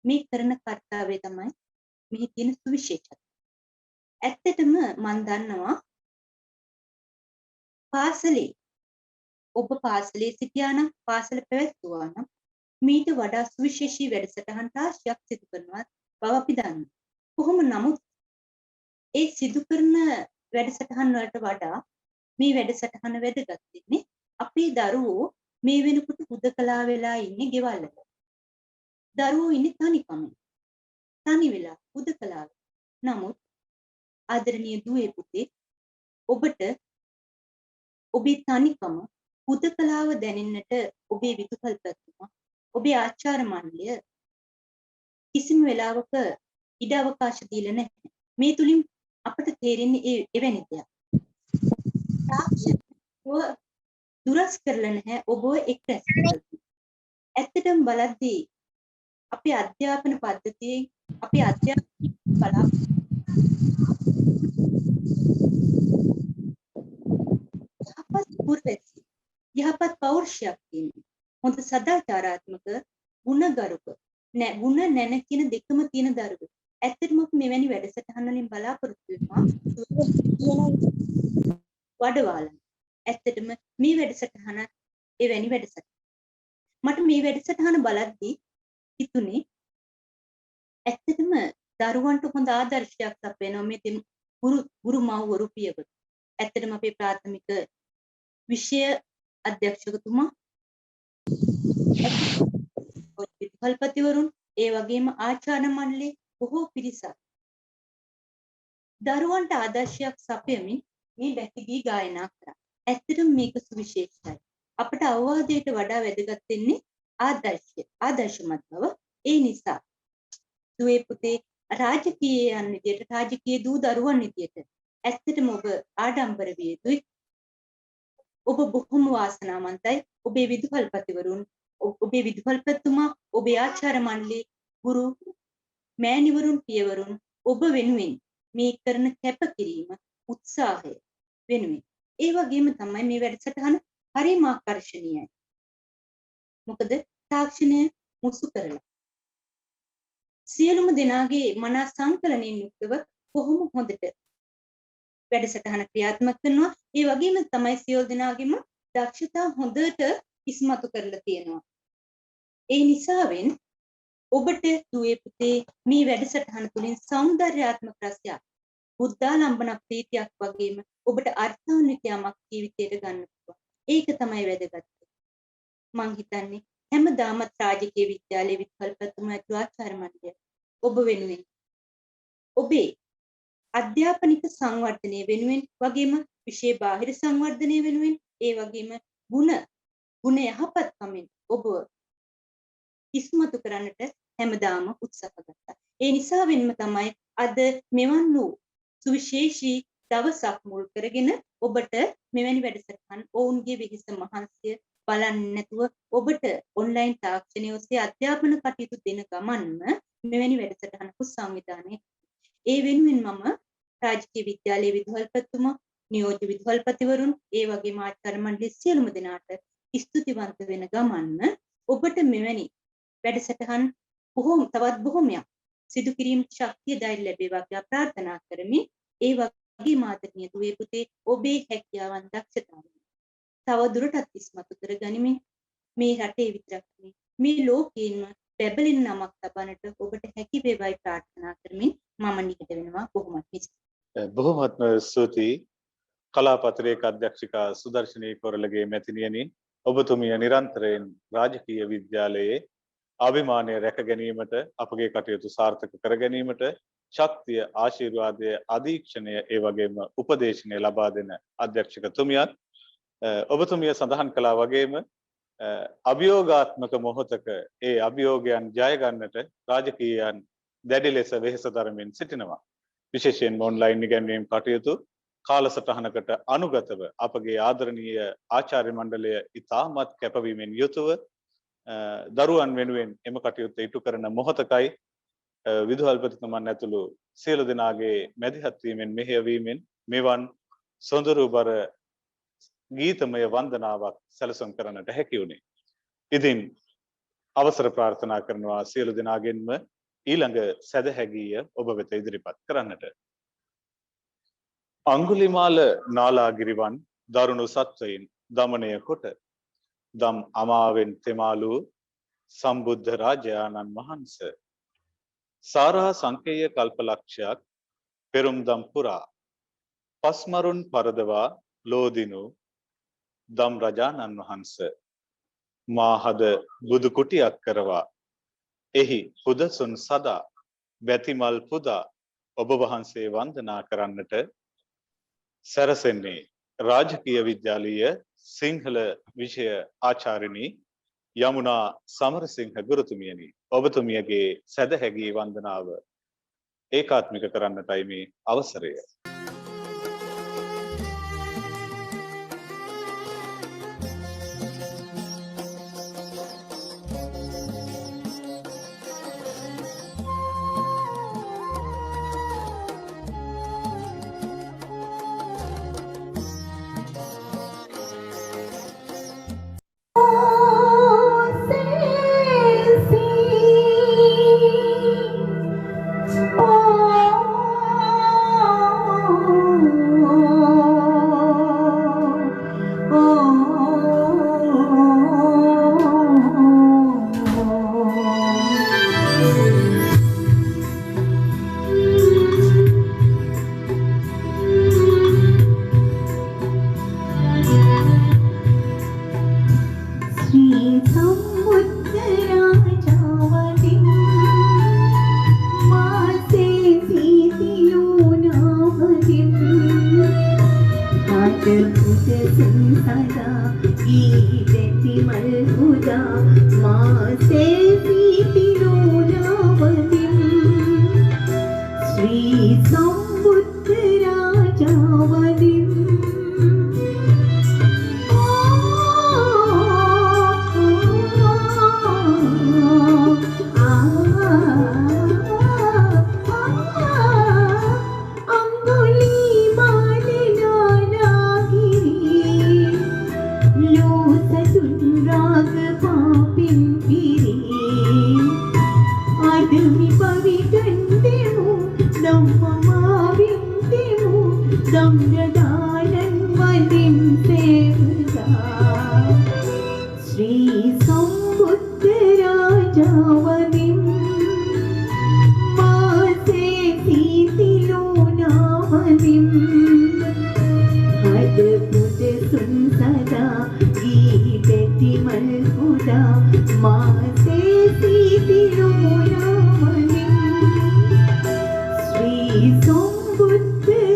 මේ කරන කර්තව්‍ය තමයි මෙහි තියෙන සුවිශේෂත්වය. ඇත්තටම මම දන්නවා පාසලේ ඔබ පාසලේ සිටියා නම් පාසල පැවැත්වුවා නම් මීට වඩා සුවිශේෂී වැඩසටහන් රාශියක් සිදු කරනවා බව අපි දන්නවා. කොහොම නමුත් ඒ සිදු කරන වැඩසටහන් වලට වඩා මේ වැඩසටහන වැදගත් වෙන්නේ අපේ දරුවෝ මේ වෙනකොට හුදකලා වෙලා ඉන්නේ ගෙවල් වල. දරුවෝ ඉන්නේ තනි වෙලා හුදකලා. නමුත් ආදරණීය දුවේ පුතේ ඔබට ඔබේ තනිකම හුදකලාව දැනෙන්නට ඔබේ විදුහල්පතිතුමා ඔබේ ආචාර්ය මණ්ඩලය කිසිම වෙලාවක ඉඩ අවකාශ දීලා නැහැ. මේ තුලින් අපට තේරෙන්නේ එවැනි දෙයක්. තාක්ෂණය දුරස් කරලා නැහැ ඔබ එක් රැස් කරලා. ඇත්තටම බලද්දී අපේ අධ්‍යාපන පද්ධතියේ අපේ අධ්‍යාපන බලාපොරොත්තු යහපත් පුරවැසි යහපත් පෞරුෂයක් තියෙනවා. හොඳ සදාචාරාත්මක ගුණගරුක ගුණ නැන කියන දෙකම තියෙන දරුවෙක්. ඇත්තටම මෙවැනි වැඩසටහන් වලින් බලාපොරොත්තු වෙනවා වඩවාලන. ඇත්තටම මේ වැඩසටහන එවැනි වැඩසටහන. මට මේ වැඩසටහන බලද්දී හිතුනේ ඇත්තටම දරුවන්ට හොඳ ආදර්ශයක් සපයනවා මේ ගුරු මව්වරු පියවරු. ඇත්තටම අපේ ප්‍රාථමික විෂය අධ්‍යක්ෂකතුමා විදුහල්පතිවරුන් ඒ වගේම ආචාර්ය මණ්ඩලයේ බොහෝ පිරිසක් දරුවන්ට ආදර්ශයක් සපයමින් මේ බැතිගී ගායනා කරා. ඇත්තටම මේක සුවිශේෂයි. අපට අවවාදයට වඩා වැදගත් වෙන්නේ ආදර්ශමත් බව. ඒ නිසා දුවේ පුතේ රාජකීයයන් විදියට රාජකීය දූ දරුවන් විදියට ඇත්තටම ඔබ ආඩම්බර විය යුතුයි. ඔබ බොහොම වාසනාවන්තයි. ඔබේ විදුහල්පතිවරුන් ඔබේ විදුහල්පතිතුමා ඔබේ ආචාර්ය මණ්ඩලයේ ගුරු මෑණිවරුන් පියවරුන් ඔබ වෙනුවෙන් මේ කරන කැපකිරීම උත්සාහය වෙනුවෙන් ඒ වගේම තමයි මේ වැඩසටහන හරිම ආකර්ශනීයයි. මොකද තාක්ෂණය මුසු කරලා සියලුම දෙනාගේ මනස සංකලනයෙන් යුක්තව කොහොම හොඳට වැඩසටහන ක්‍රියාත්මක කරනවා. ඒ වගේම තමයි සියලු දෙනාගේම දක්ෂතා හොඳට ඉස්මතු කරලා තියෙනවා. ඒ නිසාවෙන් ඔබට දුවේ පුතේ මේ වැඩසටහන තුලින් సౌందర్యාත්මක රසයක් බුද්ධාලම්බන ප්‍රීතියක් වගේම ඔබට අර්ථාන්විත යමක් ජීවිතයට ගන්න පුළුවන්. ඒක තමයි වැදගත්. මං හිතන්නේ හැමදාමත් රාජකීය විද්‍යාලයේ විද්‍යාල්පතිතුමා ආචාර්ය මණ්ඩලය ඔබ වෙනුවෙන් ඔබේ අධ්‍යාපනික සංවර්ධනය වෙනුවෙන් වගේම විෂය බාහිර සංවර්ධනය වෙනුවෙන් ඒ වගේම ගුණ යහපත්කමින් ඔබ ඉස්මතු කරන්නට හැමදාම උත්සාහ ගත්තා. ඒ නිසා වෙනම තමයි අද මෙවන් වූ සුවිශේෂී දවසක් මුල් කරගෙන ඔබට මෙවැනි වැඩසටහන් ඔවුන්ගේ වෙහෙස මහන්සිය බලන්නේ නැතුව ඔබට ඔන්ලයින් තාක්ෂණය ඔස්සේ අධ්‍යාපන කටයුතු දෙන ගමන්ම මෙවැනි වැඩසටහනක සංවිධානය. ඒ වෙනුවෙන් මම රාජකීය විද්‍යාලයේ විදුහල්පතිතුමා, නියෝජ්‍ය විදුහල්පතිවරුන්, ඒ වගේම ආචාර්ය මණ්ඩලයේ සියලුම දෙනාට ස්තුතිවන්ත වෙන ගමන්ම ඔබට මෙවැනි වැඩසටහන් තවත් බොහොමයක් සිදු කිරීම ශක්තිය ධෛර්ය ලැබේවා කියලා ප්‍රාර්ථනා කරමි. ඒ වගේම ආදරණීය දුවේ පුතේ ඔබේ හැකියාවන් දක්ෂතාවන් තව දුරටත් ඉස්මතු කර ගනිමින් මේ රටේ විතරක් නෙමෙයි මේ ලෝකයෙන්ම බැබලෙන නමක් තබන්නට ඔබට හැකි වේවායි ප්‍රාර්ථනා කරමින් මම නිකට වෙනවා. බොහොමත්ම ස්තුතියි කලාපත්‍රයක අධ්‍යක්ෂිකා සුදර්ශනී කොරළගේ මැතිණියනි. ඔබතුමිය නිරන්තරයෙන් රාජකීය විද්‍යාලයේ අභිමානය රැක ගැනීමට අපගේ කටයුතු සාර්ථක කර ගැනීමට ශක්තිය ආශිර්වාදය අධීක්ෂණය ඒ වගේම උපදේශනය ලබා දෙන අධ්‍යක්ෂකතුමියත් ඔබතුමිය සඳහන් කළා වගේම අභියෝගාත්මක මොහොතක ඒ අභියෝගයන් ජය ගන්නට රාජකීයයන් දැඩි ලෙස වෙහෙස දරමින් සිටිනවා. විශේෂයෙන්ම ඔන්ලයින් ඉගැන්වීම් කටයුතු කාලසටහනකට අනුගතව අපගේ ආදරණීය ආචාර්ය මණ්ඩලය ඉතාමත් කැපවීමෙන් යුතුව දරුවන් වෙනුවෙන් එම කටයුත්ත ඉටු කරන මොහොතකයි විදුහල්පතිතුමන් ඇතුළු සියලු දෙනාගේ මැදිහත් වීමෙන් මෙහෙයවීමෙන් මෙවන් සොඳුරුබර ගීතමය වන්දනාවක් සැලසුම් කරන්නට හැකි වුණේ. ඉතින් අවසර ප්‍රාර්ථනා කරනවා සියලු දෙනාගෙන්ම ඊළඟ සදහැගීය ඔබ වෙත ඉදිරිපත් කරන්නට. අඟුලිමාල නාලාගිරිවන් දරුණු සත්වයින් දමනය කොට දම් අමාවෙන් තෙමාලු සම්බුද්ධ රාජානන් වහන්සේ සාරා සංකේය කල්පලක්ෂයක් පෙරුම් දම් පුරා පස්මරුන් පරදවා ලෝදිනු දම් රජානන් වහන්සේ මාහද බුදු කුටියක් කරවා එහි පුදසුන් සදා බැතිමල් පුදා ඔබ වහන්සේ වන්දනා කරන්නට සැරසෙන්නේ රාජකීය විද්‍යාලීය සිංහල විෂය ආචාර්යනී යමුනා සමරසිංහ ගුරුතුමියනි. ඔබතුමියගේ සදහැගී වන්දනාව ඒකාත්මික කරන්නටයි මේ අවසරය. Sri Sambuddha Raja Vadim හද පුද සුන්සදා ගී පෙති මල් පුදා මාසේ සීතිලෝ යාමනින් ශ්‍රී සම්බුද්ධ රාජාවනින්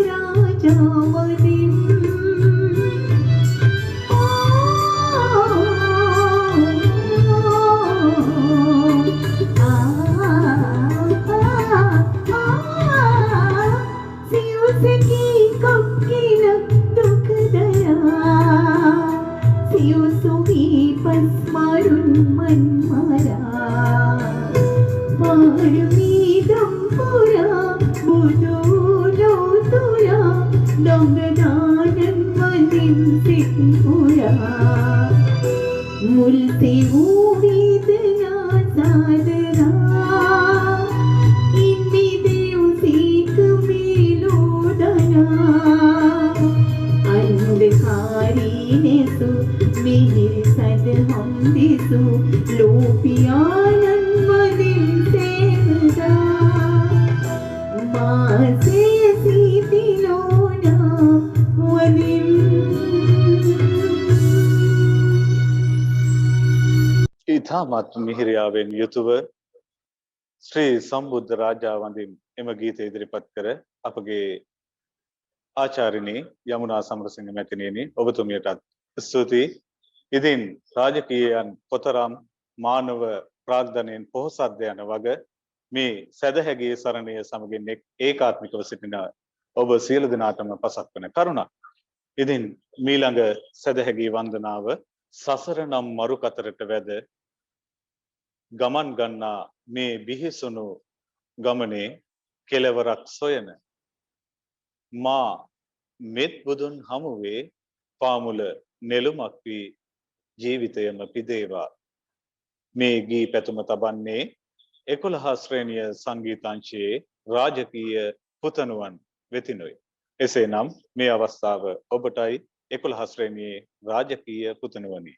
ඉතාමත් මිහිරියාවෙන් යුතුව ශ්‍රී සම්බුද්ධ රාජා වඳින් එම ගීතය ඉදිරිපත් කර අපගේ ආචාර්යනී යමුනා සමරසිංහ මැතිණියනි ඔබතුමියටත් ස්තුතියි. ඉදින් රාජකීයයන් කොතරම් මානව ප්‍රාග්ධනයෙන් පොහොසත්ද යන වග මේ සදහැගේ සරණිය සමගින් ඒකාත්මිකව සිටින ඔබ සියලු දෙනාටම පසක් වන කරුණක්. ඉදින් මීළඟ සදහැගේ වන්දනාව සසර නම් මරු කතරට වැද ගමන් ගන්නා මේ බිහිසුණු ගමනේ කෙලවරක් සොයන මා මෙත් බුදුන් හමුවේ පාමුල නෙළුමක් වී ජීවිතයම පිදේවා. මේ ගී පැතුම තබන්නේ 11 ශ්‍රේණිය සංගීතාංශයේ රාජකීය පුතණුවන් වෙතිනුයි. එසේනම් මේ අවස්ථාව ඔබටයි 11 ශ්‍රේණියේ රාජකීය පුතණුවනි.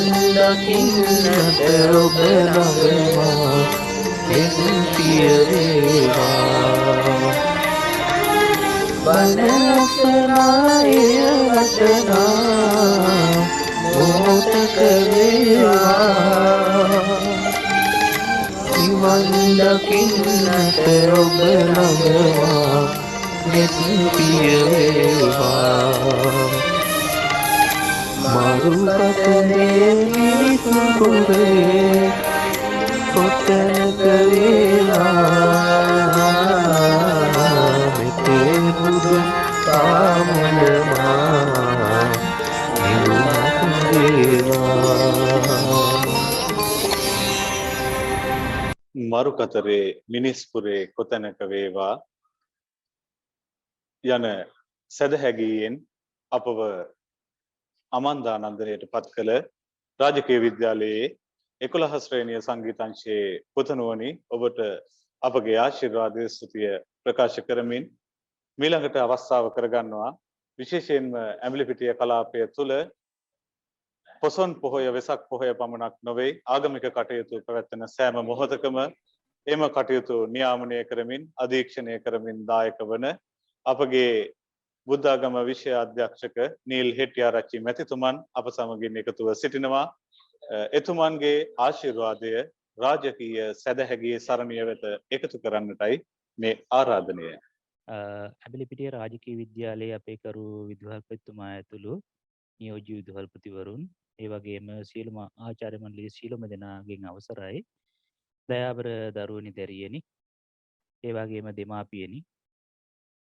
දකින්නට ඔබ ළඟමා මෙත් පිය වේවා බනසනාය වචනා මොහොතක වේවා නිවන් දකින්නට ඔබ ළඟමා මෙත් පිය වේවා මරු කතරේ මිනිසු පුරේ කොතනක වේලා මෙතේ බුදු පාමුලමා නිවනක් වේවා මරු කතරේ මිනිස්පුරේ කොතැනක වේවා යන සදහැගියෙන් අපව අමන්දානන්දනයට පත් කළ රාජකීය විද්‍යාලයේ 11 ශ්‍රේණිය සංගීතංශයේ පුතණුවනි ඔබට අපගේ ආශිර්වාද ස්තුතිය ප්‍රකාශ කරමින් මීළඟට අවස්ථාව කරගන්නවා විශේෂයෙන්ම ඇඹිලිපිටිය කලාපය තුල පොසොන් පොහොය වෙසක් පොහොය පමණක් නොවේ ආගමික කටයුතු පැවැත්වෙන සෑම මොහොතකම එම කටයුතු නියාමනය කරමින් අධීක්ෂණය කරමින් දායක වන අපගේ බුද්ධාගම විෂය අධ්‍යක්ෂක නීල් හෙට්ටිආරච්චි මැතිතුමන් අප සමගින් එකතුව සිටිනවා එතුමන්ගේ ආශිර්වාදය රාජකීය සදහැගියේ සරණිය වෙත එකතු කරන්නටයි මේ ආරාධනය ඇඹිලිපිටිය රාජකීය විද්‍යාලයේ අපේ කරු විදුහල්පතිතුමා ඇතුළු නියෝජ්‍ය විදුහල්පතිවරුන් ඒ වගේම සියලුම ආචාර්ය මණ්ඩලයේ සියලුම දෙනාගෙන් අවසරයි දයාබර දරුවනි දැරියනි ඒ වගේම දෙමාපියනි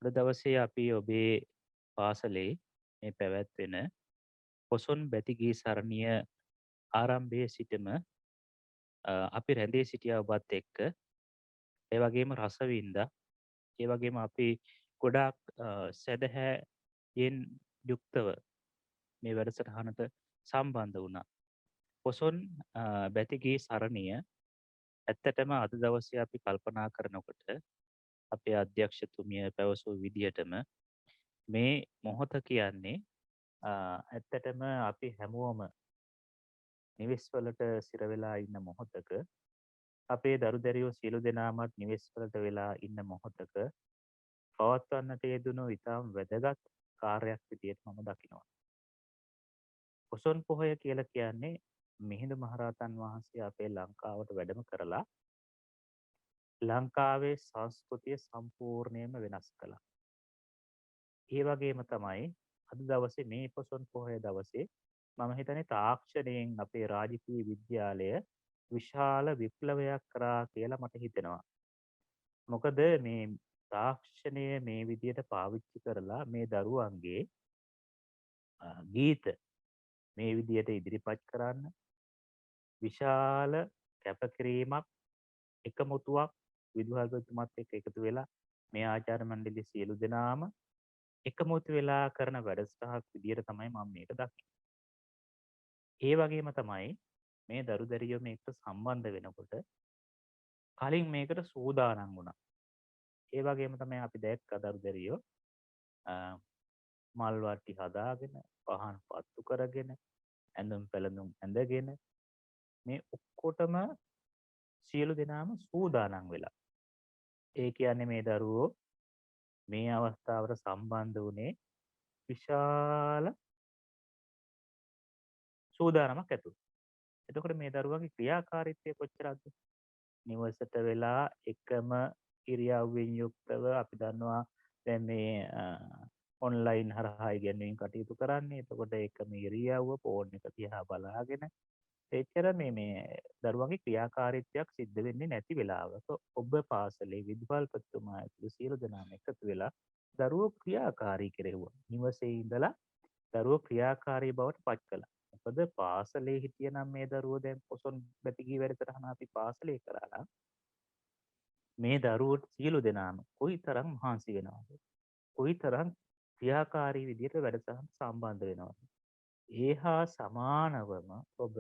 අද දවසේ අපි ඔබේ පාසලේ මේ පැවැත්වෙන පොසොන් බැතිගී සරණිය ආරම්භයේ සිටම අපි රැඳී සිටියා ඔබත් එක්ක ඒ වගේම රසවින්දා ඒ වගේම අපි ගොඩාක් සැදැහැයෙන් යුක්තව මේ වැඩසටහනට සම්බන්ධ වුණා. පොසොන් බැතිගී සරණිය ඇත්තටම අද දවසේ අපි කල්පනා කරනකොට අපේ අධ්‍යක්ෂතුමිය පැවසූ විදිහටම මේ මොහොත කියන්නේ ඇත්තටම අපි හැමෝම නිවෙස්වලට සිර වෙලා ඉන්න මොහොතක අපේ දරු දැරියෝ සියලු දෙනාමත් නිවෙස්වලට වෙලා ඉන්න මොහොතක පවත්වන්නට යෙදුණු ඉතාම වැදගත් කාර්යයක් විදියට මම දකිනවා. පොසොන් පොහොය කියලා කියන්නේ මිහිඳු මහරහතන් වහන්සේ අපේ ලංකාවට වැඩම කරලා ලංකාවේ සංස්කෘතිය සම්පූර්ණයෙන්ම වෙනස් කළා. ඒ වගේම තමයි අද දවසේ මේ පොසොන් පොහොය දවසේ මම හිතන්නේ තාක්ෂණයෙන් අපේ රාජකීය විද්‍යාලය විශාල විප්ලවයක් කරා කියලා මට හිතෙනවා. මොකද මේ තාක්ෂණය මේ විදියට පාවිච්චි කරලා මේ දරුවන්ගේ ගීත මේ විදියට ඉදිරිපත් කරන්න විශාල කැපකිරීමක් එකමුතුවක් විදුහල්පතිතුමත් එක්ක එකතු වෙලා මේ ආචාර්ය මණ්ඩලයේ සියලු දෙනාම එකමුතු වෙලා කරන වැඩසටහනක් විදියට තමයි මම මේක දකින්නේ. ඒ වගේම තමයි මේ දරු දැරියෝ මේකට සම්බන්ධ වෙනකොට කලින් මේකට සූදානම් වුණා. ඒ වගේම තමයි අපි දැක්ක දරු දැරියෝ මල් වට්ටි හදාගෙන පහන් පත්තු කරගෙන ඇඳුම් පැළඳුම් ඇඳගෙන මේ ඔක්කොටම සියලු දෙනාම සූදානම් වෙලා. ඒ කියන්නේ මේ දරුවෝ මේ අවස්ථාවට සම්බන්ධ වුණේ විශාල සූදානමක් ඇතුව. එතකොට මේ දරුවගේ ක්‍රියාකාරීත්වය කොච්චරද? නිවසට වෙලා එකම ඉරියව්වෙන් යුක්තව අපි දන්නවා දැන් මේ ඔන්ලයින් හරහා ඉගෙනීම් කටයුතු කරන්නේ. එතකොට එකම ඉරියව්ව ෆෝන් එක දිහා බලාගෙන එච්චර මේ දරුවගේ ක්‍රියාකාරීත්වයක් සිද්ධ වෙන්නේ නැති වෙලාවක ඔබ පාසලේ විදුහල්පතිතුමා ඇතුළු සියලු දෙනාම එකතු වෙලා දරුවෝ ක්‍රියාකාරී කෙරෙව්වා. නිවසේ ඉඳලා දරුවෝ ක්‍රියාකාරී බවට පත් කළා. මොකද පාසලේ හිටියනම් මේ දරුවෝ දැන් පොසොන් බැතිගී වැඩසටහන අපි පාසලේ කරලා මේ දරුවෝ සියලු දෙනාම කොයිතරම් මහන්සි වෙනවද? කොයිතරම් ක්‍රියාකාරී විදිහට වැඩසටහන සම්බන්ධ වෙනවද? ඒහා සමානවම ඔබ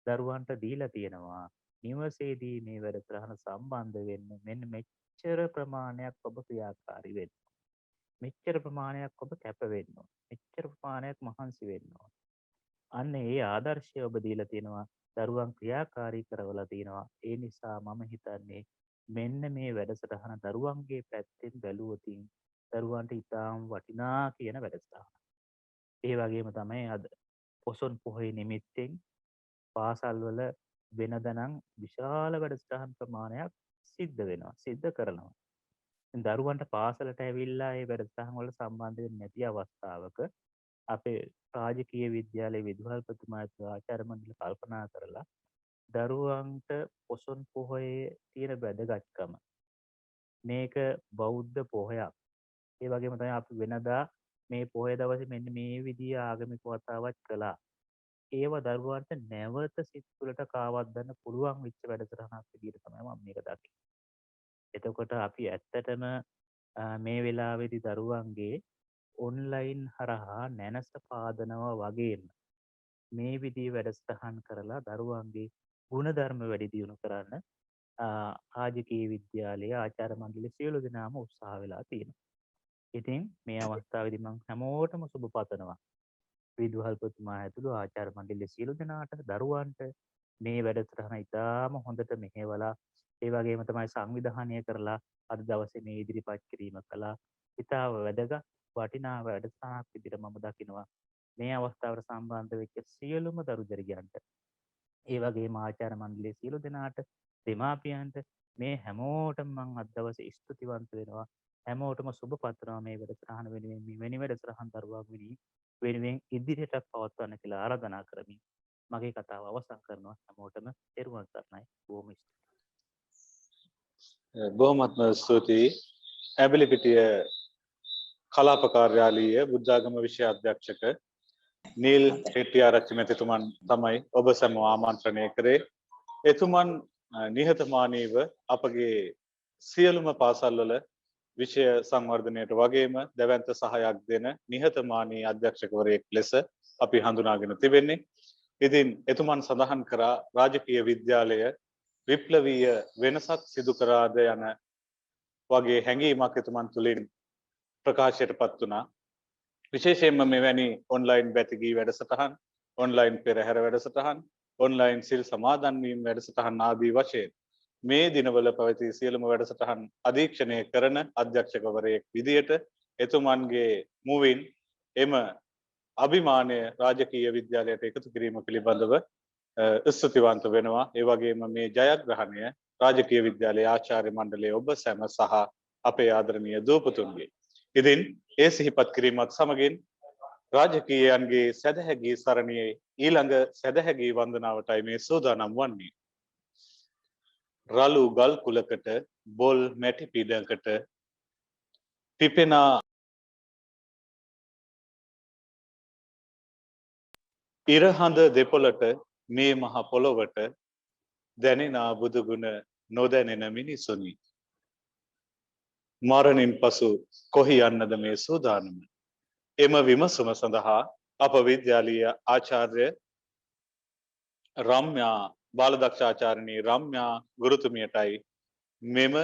දරුවන්ට දීලා තියෙනවා නිවසේදී මේ වැඩසටහන සම්බන්ධ වෙන්න මෙන්න මෙච්චර ප්‍රමාණයක් ඔබ ක්‍රියාකාරී වෙන්න. මෙච්චර ප්‍රමාණයක් ඔබ කැප වෙන්න. මෙච්චර ප්‍රමාණයක් මහන්සි වෙන්න. අන්න ඒ ආදර්ශය ඔබ දීලා තියෙනවා. දරුවන් ක්‍රියාකාරී කරවලා තියෙනවා. ඒ නිසා මම හිතන්නේ මෙන්න මේ වැඩසටහන දරුවන්ගේ පැත්තෙන් බැලුවොතින් දරුවන්ට ඉතාම වටිනා කියන වැඩසටහන. ඒ වගේම තමයි අද පොසොන් පොහොය නිමිත්තෙන් පාසල්වල වෙනදනම් විශාල වැඩසටහන් ප්‍රමාණයක් සිද්ධ කරනවා. දරුවන්ට පාසලට ඇවිල්ලා ඒ වැඩසටහන් වල සම්බන්ධ වෙන්නේ නැති අවස්ථාවක අපේ රාජකීය විද්‍යාලයේ විදුහල්පතිතුමා ආචාර්ය මණ්ඩල කල්පනා කරලා දරුවන්ට පොසොන් පොහොයේ තියෙන වැදගත්කම මේක බෞද්ධ පොහොයක්. ඒ වගේම තමයි අපි වෙනදා මේ පොහොය දවසේ මෙන්න මේ විදිහේ ආගමික වතාවක් කළා. ඒව දරුවන්ට නැවත සිත් තුළට කාවද්දන්න පුළුවන් වෙච්ච වැඩසටහනක් විදිහට තමයි මම මේක දකින්නේ. එතකොට අපි ඇත්තටම මේ වෙලාවේදී දරුවන්ගේ ඔන්ලයින් හරහා නැනස පාදනවා වගේම මේ විදිහේ වැඩසටහන් කරලා දරුවන්ගේ ගුණධර්ම වැඩි දියුණු කරන්න රාජකීය විද්‍යාලයේ ආචාර්ය මණ්ඩලයේ සියලු දෙනාම උත්සාහ වෙලා තියෙනවා. ඉතින් මේ අවස්ථාවේදී මම හැමෝටම සුබ පතනවා. විදුහල්පතිතුමා ඇතුළු ආචාර්ය මණ්ඩලයේ සියලු දෙනාට දරුවන්ට මේ වැඩසටහන ඉතාම හොඳට මෙහෙवला ඒ වගේම තමයි සංවිධානය කරලා අද දවසේ මේ ඉදිරිපත් කිරීම කළා. ඉතාම වැදගත් වටිනා වැඩසටහනක් විදිහට මම දකිනවා. මේ අවස්ථාවට සම්බන්ධ වෙච්ච සියලුම දරු දැරියන්ට ඒ වගේම ආචාර්ය මණ්ඩලයේ සියලු දෙනාට දෙමාපියන්ට මේ හැමෝටම මම අද දවසේ ස්තුතිවන්ත වෙනවා. හැමෝටම සුබ පතනවා මේ වැඩසටහන වෙනුවෙන් මේ වෙනි වැඩසටහන් දරුවක් වෙනුවෙන් ඉදිරියට පවත්වන්න කියලා ආරාධනා කරමින් මගේ කතාව අවසන් කරනවා. හැමෝටම තෙරුවන් සරණයි. බොහොමත්ම ස්තුතියි. ඇඹිලිපිටිය කලාප කාර්යාලීය බුද්ධාගම විෂය අධ්‍යක්ෂක නීල් හෙට්ටිආරච්චි මැතිතුමන් තමයි ඔබ සැම ආමන්ත්‍රණය කරේ. එතුමන් නිහතමානීව අපගේ සියලුම පාසල්වල විෂය සංවර්ධනයට වගේම දැවැන්ත සහයක් දෙන නිහතමානී අධ්‍යක්ෂකවරයෙක් ලෙස අපි හඳුනාගෙන තිබෙන්නේ. ඉතින් එතුමන් සඳහන් කරා රාජකීය විද්‍යාලය විප්ලවීය වෙනසක් සිදු කරාද යන වගේ හැඟීමක් එතුමන් තුළින් ප්‍රකාශයටපත් වුණා. විශේෂයෙන්ම මෙවැනි ඔන්ලයින් බැතිගී වැඩසටහන්, ඔන්ලයින් පෙරහැර වැඩසටහන්, ඔන්ලයින් සිල් සමාදන් වීම වැඩසටහන් ආදී වශයෙන් මේ දිනවල පැවති සියලුම වැඩසටහන් අධීක්ෂණය කරන අධ්‍යක්ෂකවරයෙක් විදියට එතුමන්ගේ මුවින් එම අභිමානය රාජකීය විද්‍යාලයට එකතු කිරීම පිළිබඳව ස්තුතිවන්ත වෙනවා. ඒ වගේම මේ ජයග්‍රහණය රාජකීය විද්‍යාලයේ ආචාර්ය මණ්ඩලයේ ඔබ සැම සහ අපේ ආදරණීය දූපතුන්ගේ. ඉතින් ඒ සිහිපත් කිරීමත් සමගින් රාජකීයයන්ගේ සදහැගී සරණියේ ඊළඟ සදහැගී වන්දනාවටයි මේ සූදානම් වන්නේ. රළු ගල් කුලකට බොල් මැටි පිඩකට පිපෙන ඉරහඳ දෙපොළට මේ මහ පොළොවට දැනෙන බුදු ගුණ නොදැනෙන මිනිසුනි. මරණින් පසු කොහි යන්නද මේ සූදානම? එම විමසුම සඳහා අප විද්‍යාලීය ආචාර්ය රම්‍යා බාලදක්ෂ ආචාර්යනී රම්‍යා ගුරුතුමියටයි මෙම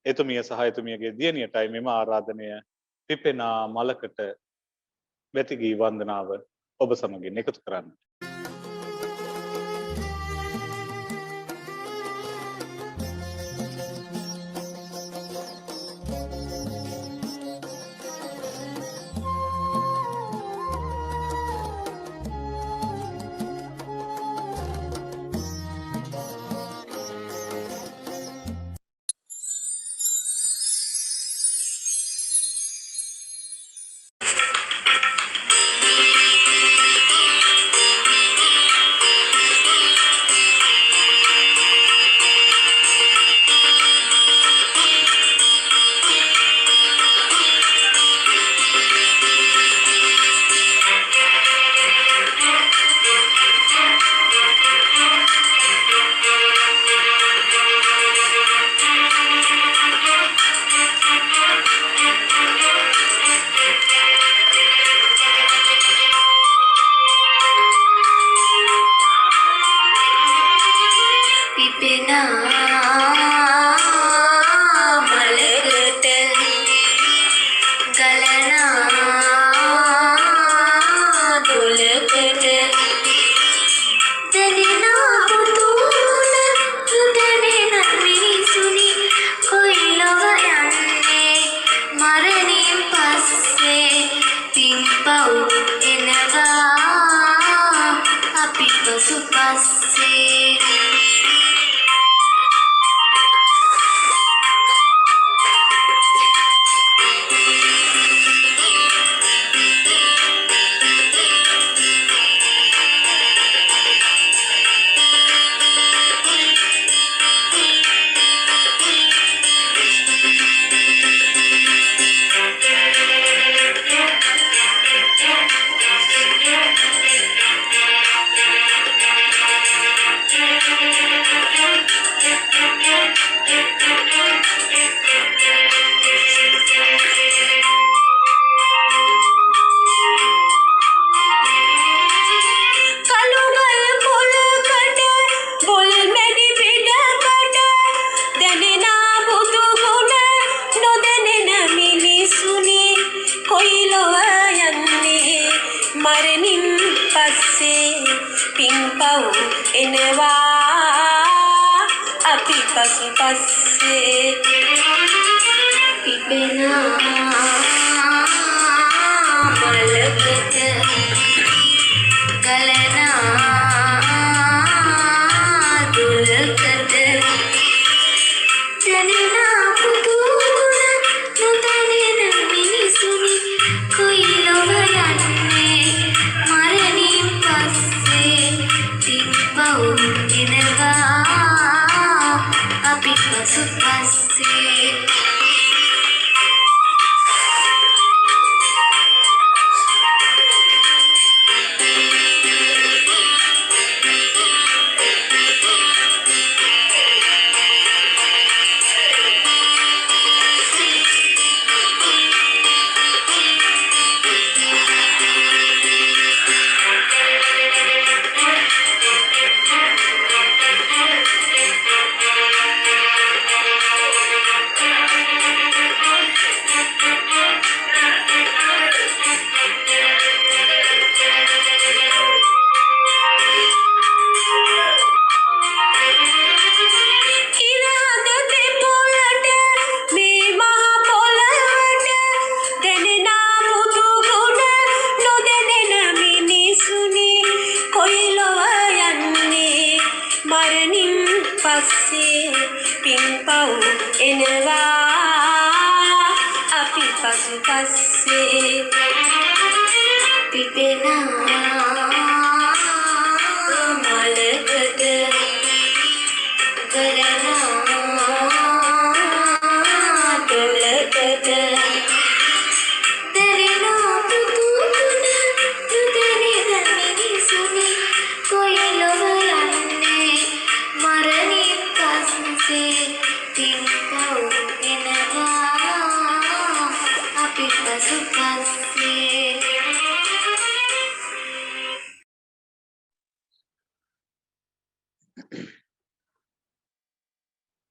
එතුමිය සහ එතුමියගේ දියණියටයි මෙම ආරාධනය පිපෙන මලකට වැතිගී වන්දනාව ඔබ සමගින් එකතු කරන්න. ගලනා දුලකට පසුපස්සේ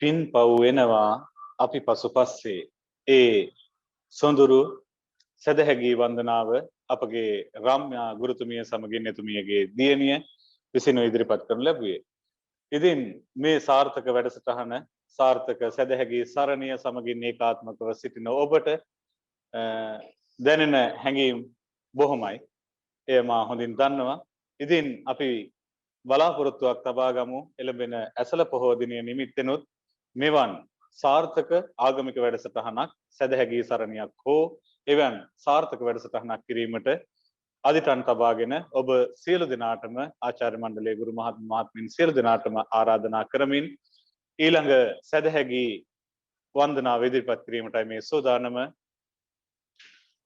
පින් පව් වෙනවා අපි පසුපස්සේ. ඒ සොඳුරු සදහැගී වන්දනාව අපගේ රම්‍යා ගුරුතුමිය සමගින් එතුමියගේ දියණිය විසින් ඉදිරිපත් කරනු ලැබුවේ. ඉතින් මේ සාර්ථක වැඩසටහන සාර්ථක සදහැගී සරණිය සමගින් ඒකාත්මකව සිටින ඔබට දැනෙන හැඟීම් බොහොමයි. එය මා හොඳින් දන්නවා. ඉතින් අපි බලාපොරොත්තුවක් තබා ගමු එළඹෙන ඇසළ පොහෝ දිනය නිමිත්තෙනුත් මෙවන් සාර්ථක ආගමික වැඩසටහනක් සදහැගී සරණියක් හෝ එවන් සාර්ථක වැඩසටහනක් කිරීමට අදිටන් තබාගෙන ඔබ සියලු දෙනාටම ආචාර්ය මණ්ඩලයේ ගුරු මහත්මින් සියලු දෙනාටම ආරාධනා කරමින් ඊළඟ සදහැගී වන්දනාව ඉදිරිපත් කිරීමටයි මේ සූදානම.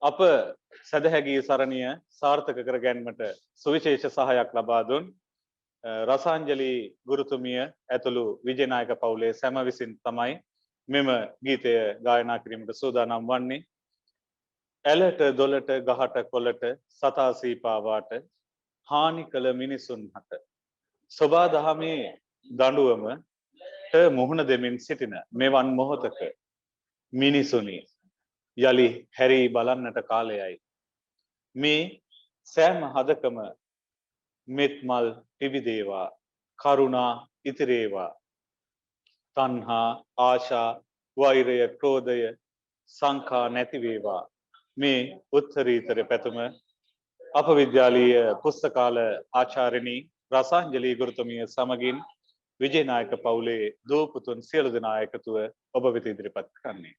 අප සදහැගී සරණිය සාර්ථක කර ගැනීමට සුවිශේෂ සහායක් ලබා දුන් රසාංජලි ගුරුතුමිය ඇතුළු විජයනායක පවුලේ සැම විසින් තමයි මෙම ගීතය ගායනා කිරීමට සූදානම් වන්නේ. ඇලට දොලට ගහට කොළට සතා සීපාවාට හානි කළ මිනිසුන් හට සොබා දහමේ දඬුවමට මුහුණ දෙමින් සිටින මෙවන් මොහොතක මිනිසුනි යලි හැරී බලන්නට කාලයයි. මේ සෑම හදකම මෙත් මල් පිවිදේවා කරුණා ඉතිරේවා තණ්හා ආශා වෛරය ක්‍රෝධය සංඛා නැති වේවා. මේ උත්තරීතර පැතුම අප විද්‍යාලීය පුස්තකාල ආචාර්යනී රසාංජලි ගුරුතුමිය සමගින් විජේනායක පවුලේ දූ පුතුන් සියලු දෙනා එකතුව ඔබ වෙත ඉදිරිපත් කරන්නේ.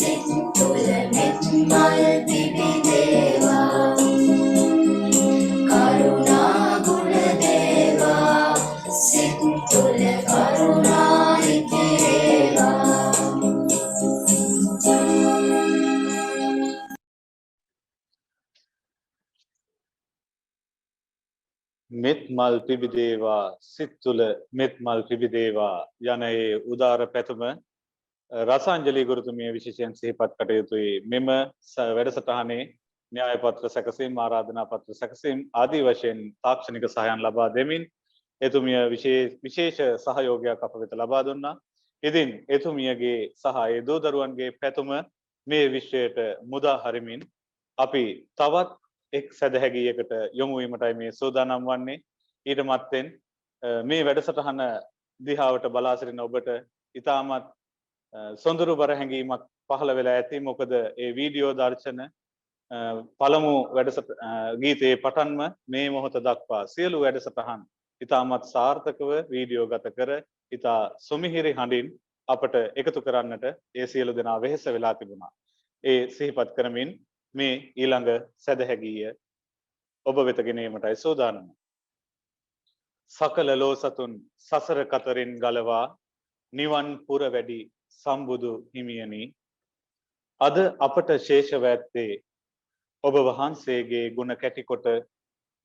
Sintul met mal bibi dewa මෙත් මල් පිබිදේවා සිත් තුළ මෙත් මල් පිබිදේවා යන ඒ උදාර පැතුම රසාංජලි ගුරුතුමිය විශේෂයෙන් සිහිපත් කටයුතුයි. මෙම වැඩසටහනේ න්‍යාය පත්‍ර සැකසීම් ආරාධනා පත්‍ර සැකසීම් ආදී වශයෙන් තාක්ෂණික සහායන් ලබා දෙමින් එතුමිය විශේෂ සහයෝගයක් අප වෙත ලබා දුන්නා. ඉතින් එතුමියගේ සහ ඒ දූ දරුවන්ගේ පැතුම මේ විශ්වයට මුදා හරිමින් අපි තවත් එක් සැදැහැගියකට යොමු වීමටයි මේ සූදානම් වන්නේ. ඊට මත්තෙන් මේ වැඩසටහන දිහාවට බලා සිටින ඔබට ඉතාමත් සොඳුරු බර හැඟීමක් පහළ වෙලා ඇති. මොකද ඒ වීඩියෝ දර්ශන පළමු ගීතයේ පටන්ම මේ මොහොත දක්වා සියලු වැඩසටහන් ඉතාමත් සාර්ථකව වීඩියෝ ගත කර ඉතා සුමිහිරි හඬින් අපට එකතු කරන්නට ඒ සියලු දෙනා වෙහෙස වෙලා තිබුණා. ඒ සිහිපත් කරමින් මේ ඊළඟ සැදැහැගීය ඔබ වෙත ගෙනීමටයි සූදානම. සකල ලෝ සතුන් සසර කතරින් ගලවා නිවන් පුර වැඩි සම්බුදු හිමියනි, අද අපට ශේෂව ඇත්තේ ඔබ වහන්සේගේ ගුණ කැටිකොට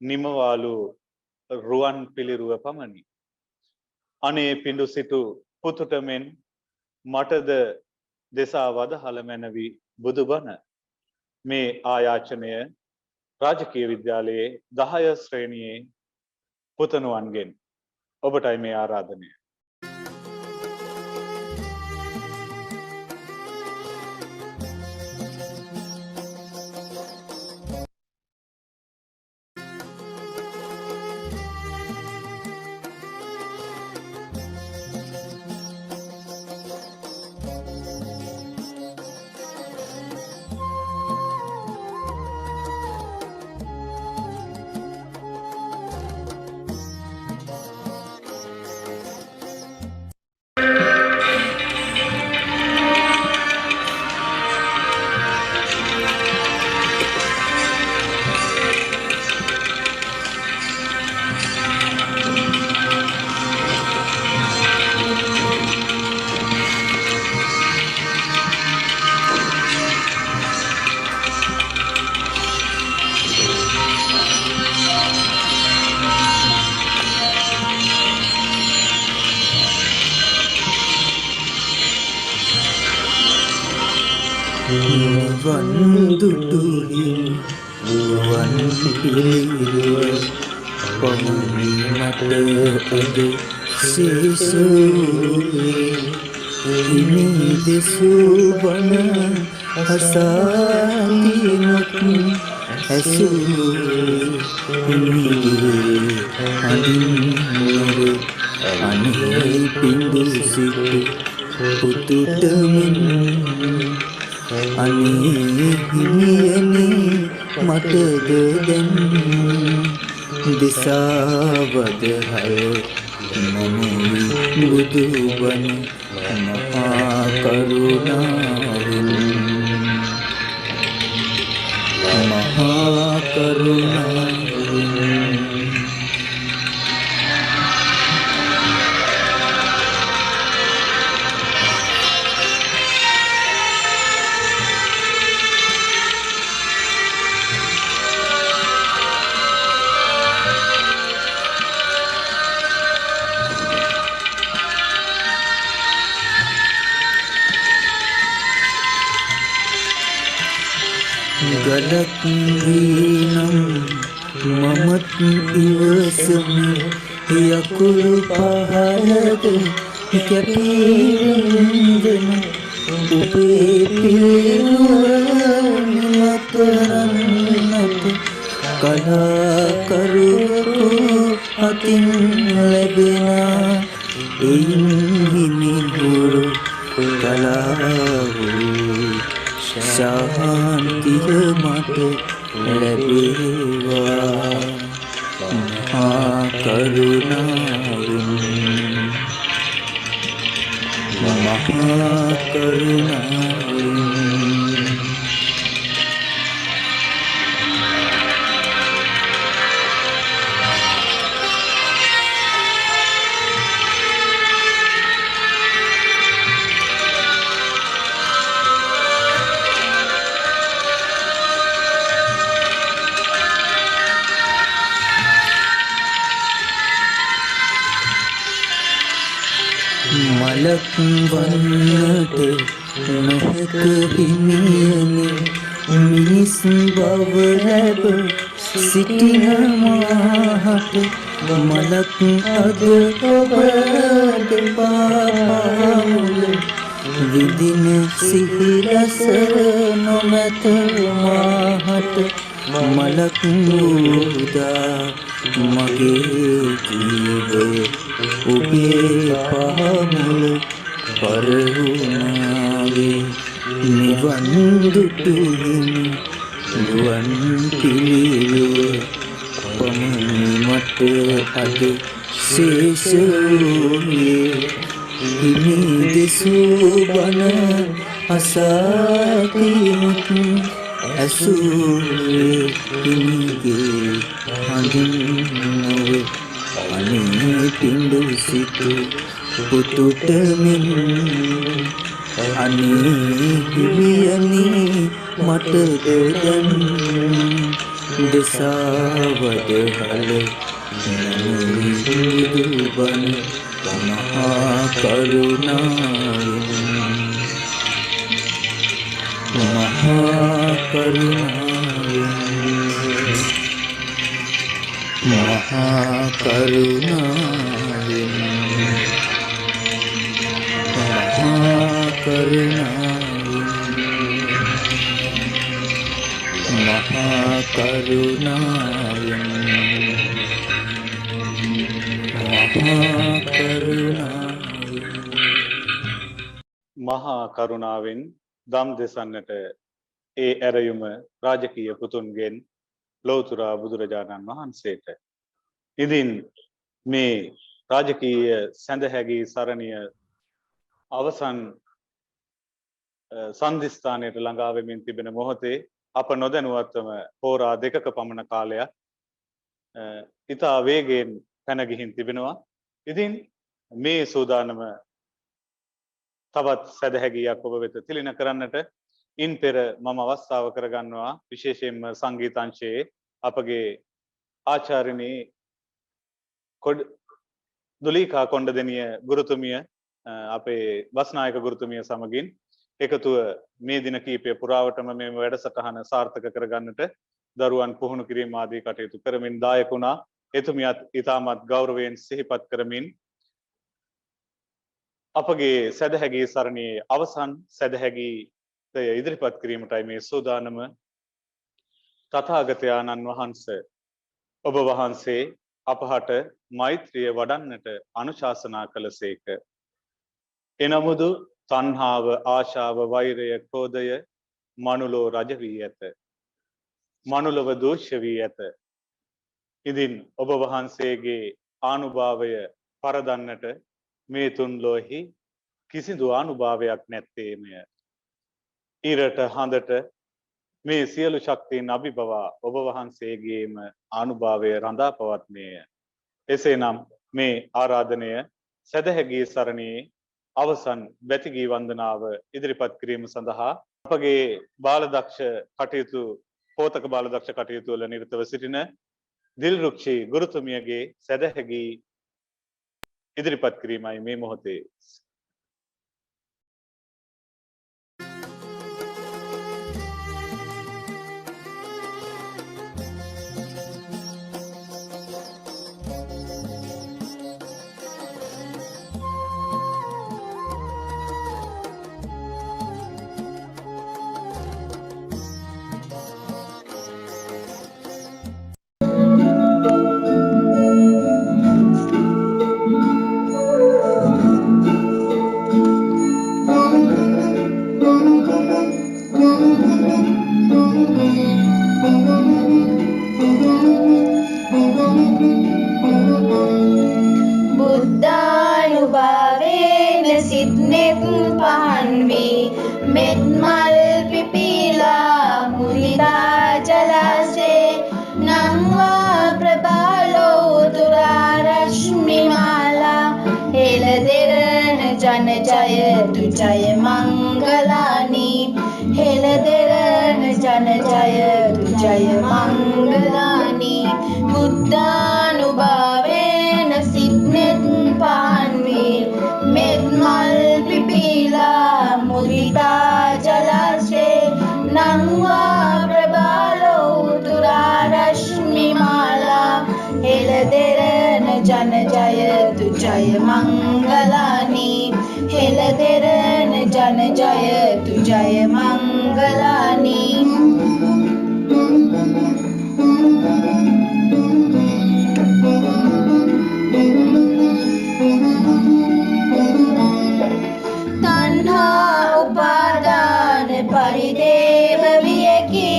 නිමවාලු රුවන් පිළිරුව පමණි. අනේ පිඬු සිටු පුතුට මෙන් මටද දෙසා වදහල මැනවි බුදුබණ. මේ ආයාචනය රාජකීය විද්‍යාලයේ 10 ශ්‍රේණියේ පුතණුවන්ගෙන් ඔබටයි මේ ආරාධනය. වන්දුටුහින් රුවන් පිළිරුව පමණි මට ඔබ සේසුවේ හිමි දෙසුවන හසාතිනුත් ඇසුවේ හිමිගේ අඳින් නොව අනේ පිඬු සිටු පුතුට මෙන් අනේ හිමියනි මටද දැන් දිසාවදහල් මනවි බුදුබණ මහා කරුණාවෙන් මහා කරුණාවෙන් ගලක් වීනම් මමත් ඉවසමි යකුළු පහළද කැපීරෙන්දෙන උපේ පිළිරුව නතරන්නට කලාකරුවකු අතින් ලැබෙනා එයින් හිමිහුරු කලාවූ ශාන්තිය මට ලැබේවා මහා කරුණාවෙන් මහා කරුණාවෙන් මලක් වන්නට නොහැක හිමියනි මිනිස් බව ලැබ සිටින මාහට මලක් අද ඔබට පාමුල විදින සිහිරස නොමැත මාහට මලක් උදා මගේ ජීවය ඔබේ පාමුල පරවුණාවේ නිවන් දුටුහිමි නුවන් පිළිවෙල පමණි මට අද ශේෂ වූයේ හිමි දෙසූ බණ අසාතිමුත් ඇසුවේ හිමිගේ හඳින් නොවේ අනේ පිඬු සිටු පුතුට මෙන් අනේ හිමියනි මට දැන් දසවදහල නමුදුබන මහා කරුණාවෙන් මහා කරුණාවෙන් මහා කරුණාවෙන් මහා කරුණාවෙන් මහා කරුණාවෙන් මහා කරුණාවෙන් දම් දෙසන්නට ඒ ඇරයුම රාජකීය පුතුන්ගෙන් ලෞතර බුදුරජාණන් වහන්සේට. ඉදින් මේ රාජකීය සැඳහැගී සරණිය අවසන් සන්ධිස්ථානයට ළඟා වෙමින් තිබෙන මොහොතේ අප නොදැනුවත්වම හෝරා දෙකක පමණ කාලයක් ඉතා වේගයෙන් පැන ගිහින් තිබෙනවා. ඉතින් මේ සූදානම තවත් සැදැහැගියක් ඔබ වෙත තිළින කරන්නට ඉන් පෙර මම අවස්ථාව කරගන්නවා විශේෂයෙන්ම සංගීතංශයේ අපගේ ආචාර්යනී දුලීකා කොණ්ඩදෙනිය ගුරුතුමිය අපේ බස්නායක ගුරුතුමිය සමගින් එකතුව මේ දින කීපය පුරාවටම මේ වැඩසටහන සාර්ථක කරගන්නට දරුවන් පුහුණු කිරීම ආදී කටයුතු කරමින් දායක වුණා. එතුමියත් ඉතාමත් ගෞරවයෙන් සිහිපත් කරමින් අපගේ සැදැහැගී සරණියේ අවසන් සැදැහැගීතය ඉදිරිපත් කිරීමටයි මේ සූදානම. තථාගතයන්න් වහන්සේ ඔබ වහන්සේ අපහට මෛත්‍රිය වඩන්නට අනුශාසනා කළසේක. එනමුදු තණ්හාව, ආශාව, වෛරය, ක්‍රෝධය මනුලෝ රජ වී ඇත. මනුලව දූෂ්‍ය වී ඇත. ඉදින් ඔබ වහන්සේගේ ආනුභාවය පරදන්නට මේ තුන් ලෝහි කිසිදු ආනුභාවයක් නැත්තේමය. ඉරට හඳට මේ සියලු ශක්තියින් අභිබවා ඔබ වහන්සේගේම ආනුභාවය රඳා පවත්නේය. එසේනම් මේ ආරාධනය සැදැහැගී සරණියේ අවසන් බැතිගී වන්දනාව ඉදිරිපත් කිරීම සඳහා අපගේ බාලදක්ෂ කටයුතු පෝතක බාලදක්ෂ කටයුතු වල නිරතව සිටින දිල්රුක්ෂි ගුරුතුමියගේ සැදැහැගී ඉදිරිපත් කිරීමයි මේ මොහොතේ. බුද්ධානුභාවේන සිත්නෙත් පහන් වී මෙත්මල් පිපිලා මුලිතා ජලසේ නම්වා ප්‍රබලෝතුරා රශ්මිමාලා හෙළදෙරණ ජන ජයතු ජය මංගලානි හෙළදෙරණ ජන ජයතු ජය මංගලානි බුද්ධානුභාවේන සිත්නෙත් පහන් වී මෙත්මල් ජන ජයතු ජය මංගලානි හෙළ දෙරණ ජන ජයතු ජය මංගලානි තණ්හා උපාදාන පරිදේව වියකි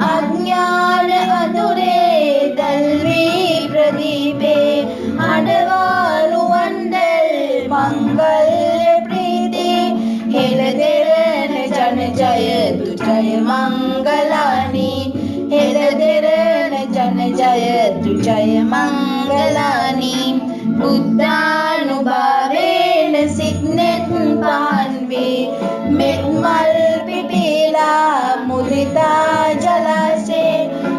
අඥාන අඳුරේ දල්වී ප්‍රදීපේ අඩවාලු වන්දල් මංගල්‍ය ප්‍රීති හෙළ දෙරණ ජන ජයතු ජය මංගලානි හෙළ දෙරණ ජන ජයතු ජය මංගලානි බුද්ධානුභාවේන සිත්නෙත් පහන් වේ මෙත් මල් පිපිලා මුදිතා ජලසේ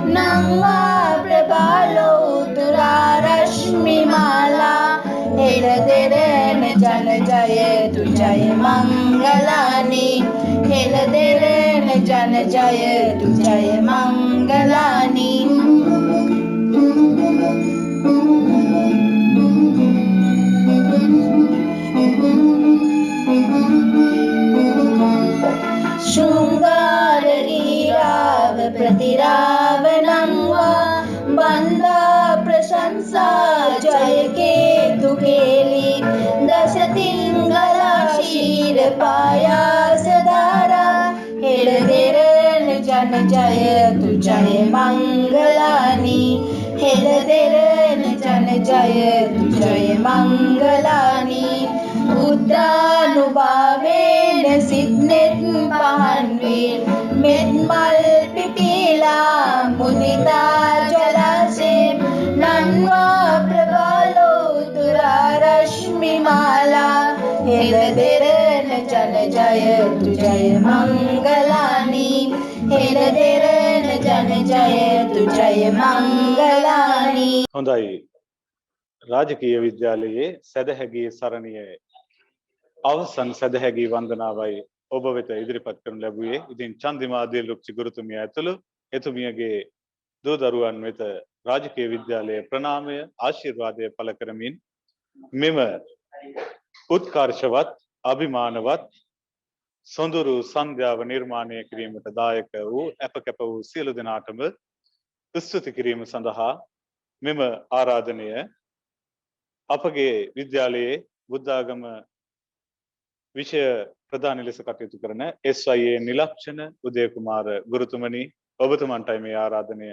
නංවා ප්‍රබලෝ තුරා රශ්මි මාලා හෙළ දෙරණ ජන ජයතු ජය මංගලානි හෙළ දෙරණ ජන ජයතු ජය මංගලානි शृंगार लीलाव प्रतिरावणंवा बंदा प्रशंसा जय केतु केली दश तिंगला शीर पायास धारा හෙළ දෙරණ ජන ජයතු ජය මංගලානි හෙළ දෙරණ ජන ජයතු ජය මංගලානි බුද්ධානුභාවේන සිත්නෙත් පහන් වේ මෙත් මල් පිපිලා මුදිතා ජලසේ නන්වා ප්‍රබලෝ තුරා රශ්මි මාලා හෙළ දෙරණ ජන ජයතු ජය මංගලානි හෙළ දෙරණ ජන ජයතු ජය මංගලානි හොඳයි රාජකීය විද්‍යාලයේ සදහැගේ සරණියේ අවසන් සදහැගේ වන්දනාවයි ඔබ වෙත ඉදිරිපත් කරනු ලැබුවේ. ඉතින් චන්දිමා දිල්රුක්චි ගුරුතුමිය ඇතුළු එතුමියගේ දූ දරුවන් වෙත රාජකීය විද්‍යාලයේ ප්‍රණාමය ආශිර්වාදය පළ කරමින් මෙම උත්කර්ෂවත් අභිමානවත් සොඳුරු සංධ්‍යාව නිර්මාණය කිරීමට දායක වූ අපකැප වූ සියලු දෙනාටම ස්තුති කිරීම සඳහා මෙම ආරාධනය අපගේ විද්‍යාලයේ බුද්ධාගම විෂය ප්‍රධාන ලෙස කටයුතු කරන SYA නිලක්ෂණ උදයකුමාර ගුරුතුමනි ඔබතුමන්ටයි මේ ආරාධනය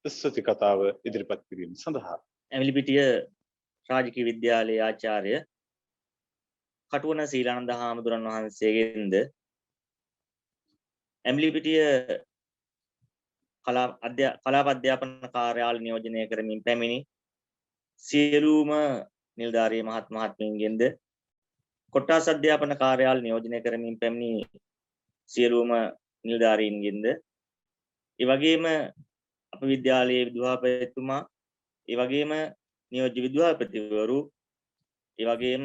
ස්තුති කතාව ඉදිරිපත් කිරීම සඳහා. ඇමිලිපිටිය රාජකීය විද්‍යාලයේ ආචාර්ය කටුවන සීලානන්ද හාමුදුරන් වහන්සේගෙන්ද ඇමිලිපිටිය කලාප අධ්‍යාපන කාර්යාල නියෝජනය කරමින් පැමිණි සියලුම නිලධාරී මහත් මහත්මීන්ගෙන්ද කොට්ටාස අධ්‍යාපන කාර්යාල නියෝජනය කරමින් පැමිණි සියලුම නිලධාරීන්ගෙන්ද ඒ වගේම අප විද්‍යාලයේ විදුහල්පතිතුමා ඒ වගේම නියෝජ්‍ය විදුහල්පතිවරු ඒ වගේම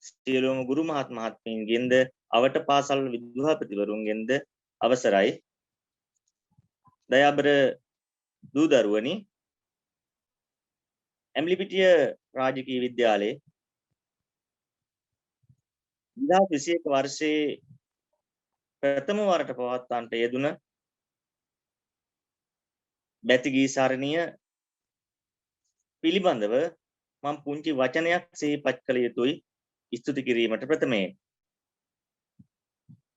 සියලුම ගුරු මහත් මහත්මීන්ගෙන්ද අවට පාසල් විදුහල්පතිවරුන්ගෙන්ද අවසරයි. දයාබර දූ දරුවනි, ඇම්ලිපිටිය රාජකීය විද්‍යාලයේ 2021 වර්ෂයේ ප්‍රථම වරට පවත්වන්නට යෙදුන බැතිගී සරණිය පිළිබඳව මම පුංචි වචනයක් සිහිපත් කළ යුතුයි ස්තුති කිරීමට. ප්‍රථමයෙන්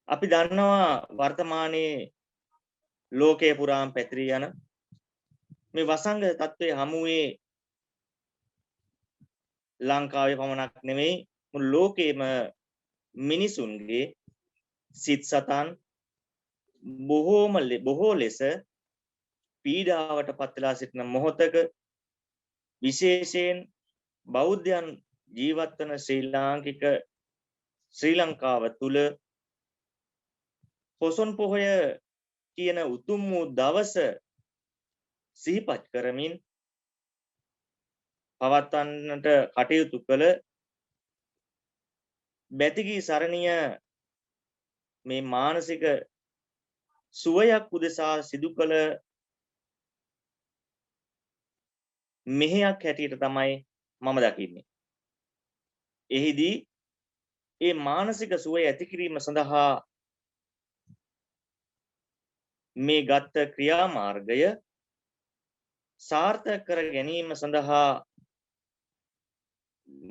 අපි දන්නවා වර්තමානයේ ලෝකයේ පුරාම පැතිරී යන මේ වසංගත තත්ත්වයේ හමුවේ ලංකාවේ පමණක් නෙමෙයි මුළු ලෝකෙම මිනිසුන්ගේ සිත් සතන් බොහෝ ලෙස පීඩාවට පත් වෙලා සිටින මොහොතක විශේෂයෙන් බෞද්ධයන් ජීවත් වන ශ්‍රී ලංකාව තුල පොසොන් පොහොය කියන උතුම් වූ දවස සිහිපත් කරමින් පවත්වන්නට කටයුතු කළ බැතිගී සරණිය මේ මානසික සුවයක් උදෙසා සිදු කළ මෙහෙයක් හැටියට තමයි මම දකින්නේ. එහිදී ඒ මානසික සුවය ඇති කිරීම සඳහා මේ ගත්ත ක්‍රියාමාර්ගය සාර්ථක කර ගැනීම සඳහා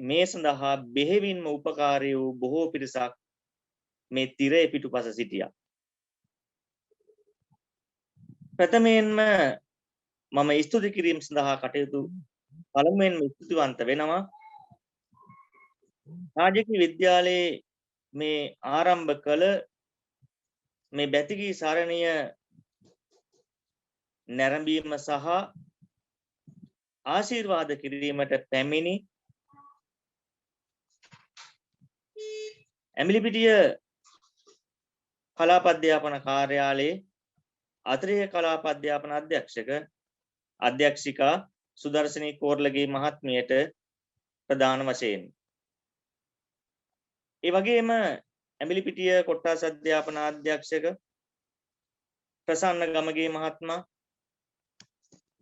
මේ සඳහා බෙහෙවින්ම උපකාරී වූ බොහෝ පිරිසක් මේ තිරේ පිටුපස සිටියා. ප්‍රථමයෙන්ම මම ස්තුති කිරීම සඳහා කටයුතු පළමුවෙන්ම ස්තුතිවන්ත වෙනවා රාජකීය විද්‍යාලයේ මේ ආරම්භ කළ මේ බැතිගී සරණිය නැරඹීම සහ ආශිර්වාද කිරීමට පැමිණි ඇමිලිපිටිය කලාප අධ්‍යාපන කාර්යාලයේ අතිරේක කලාප අධ්‍යාපන අධ්‍යක්ෂිකා සුදර්ශනී කෝරළගේ මහත්මියට ප්‍රධාන වශයෙන් ඒ වගේම ඇමිලිපිටිය කොට්ටාස අධ්‍යාපන අධ්‍යක්ෂක ප්‍රසන්න ගමගේ මහත්මයා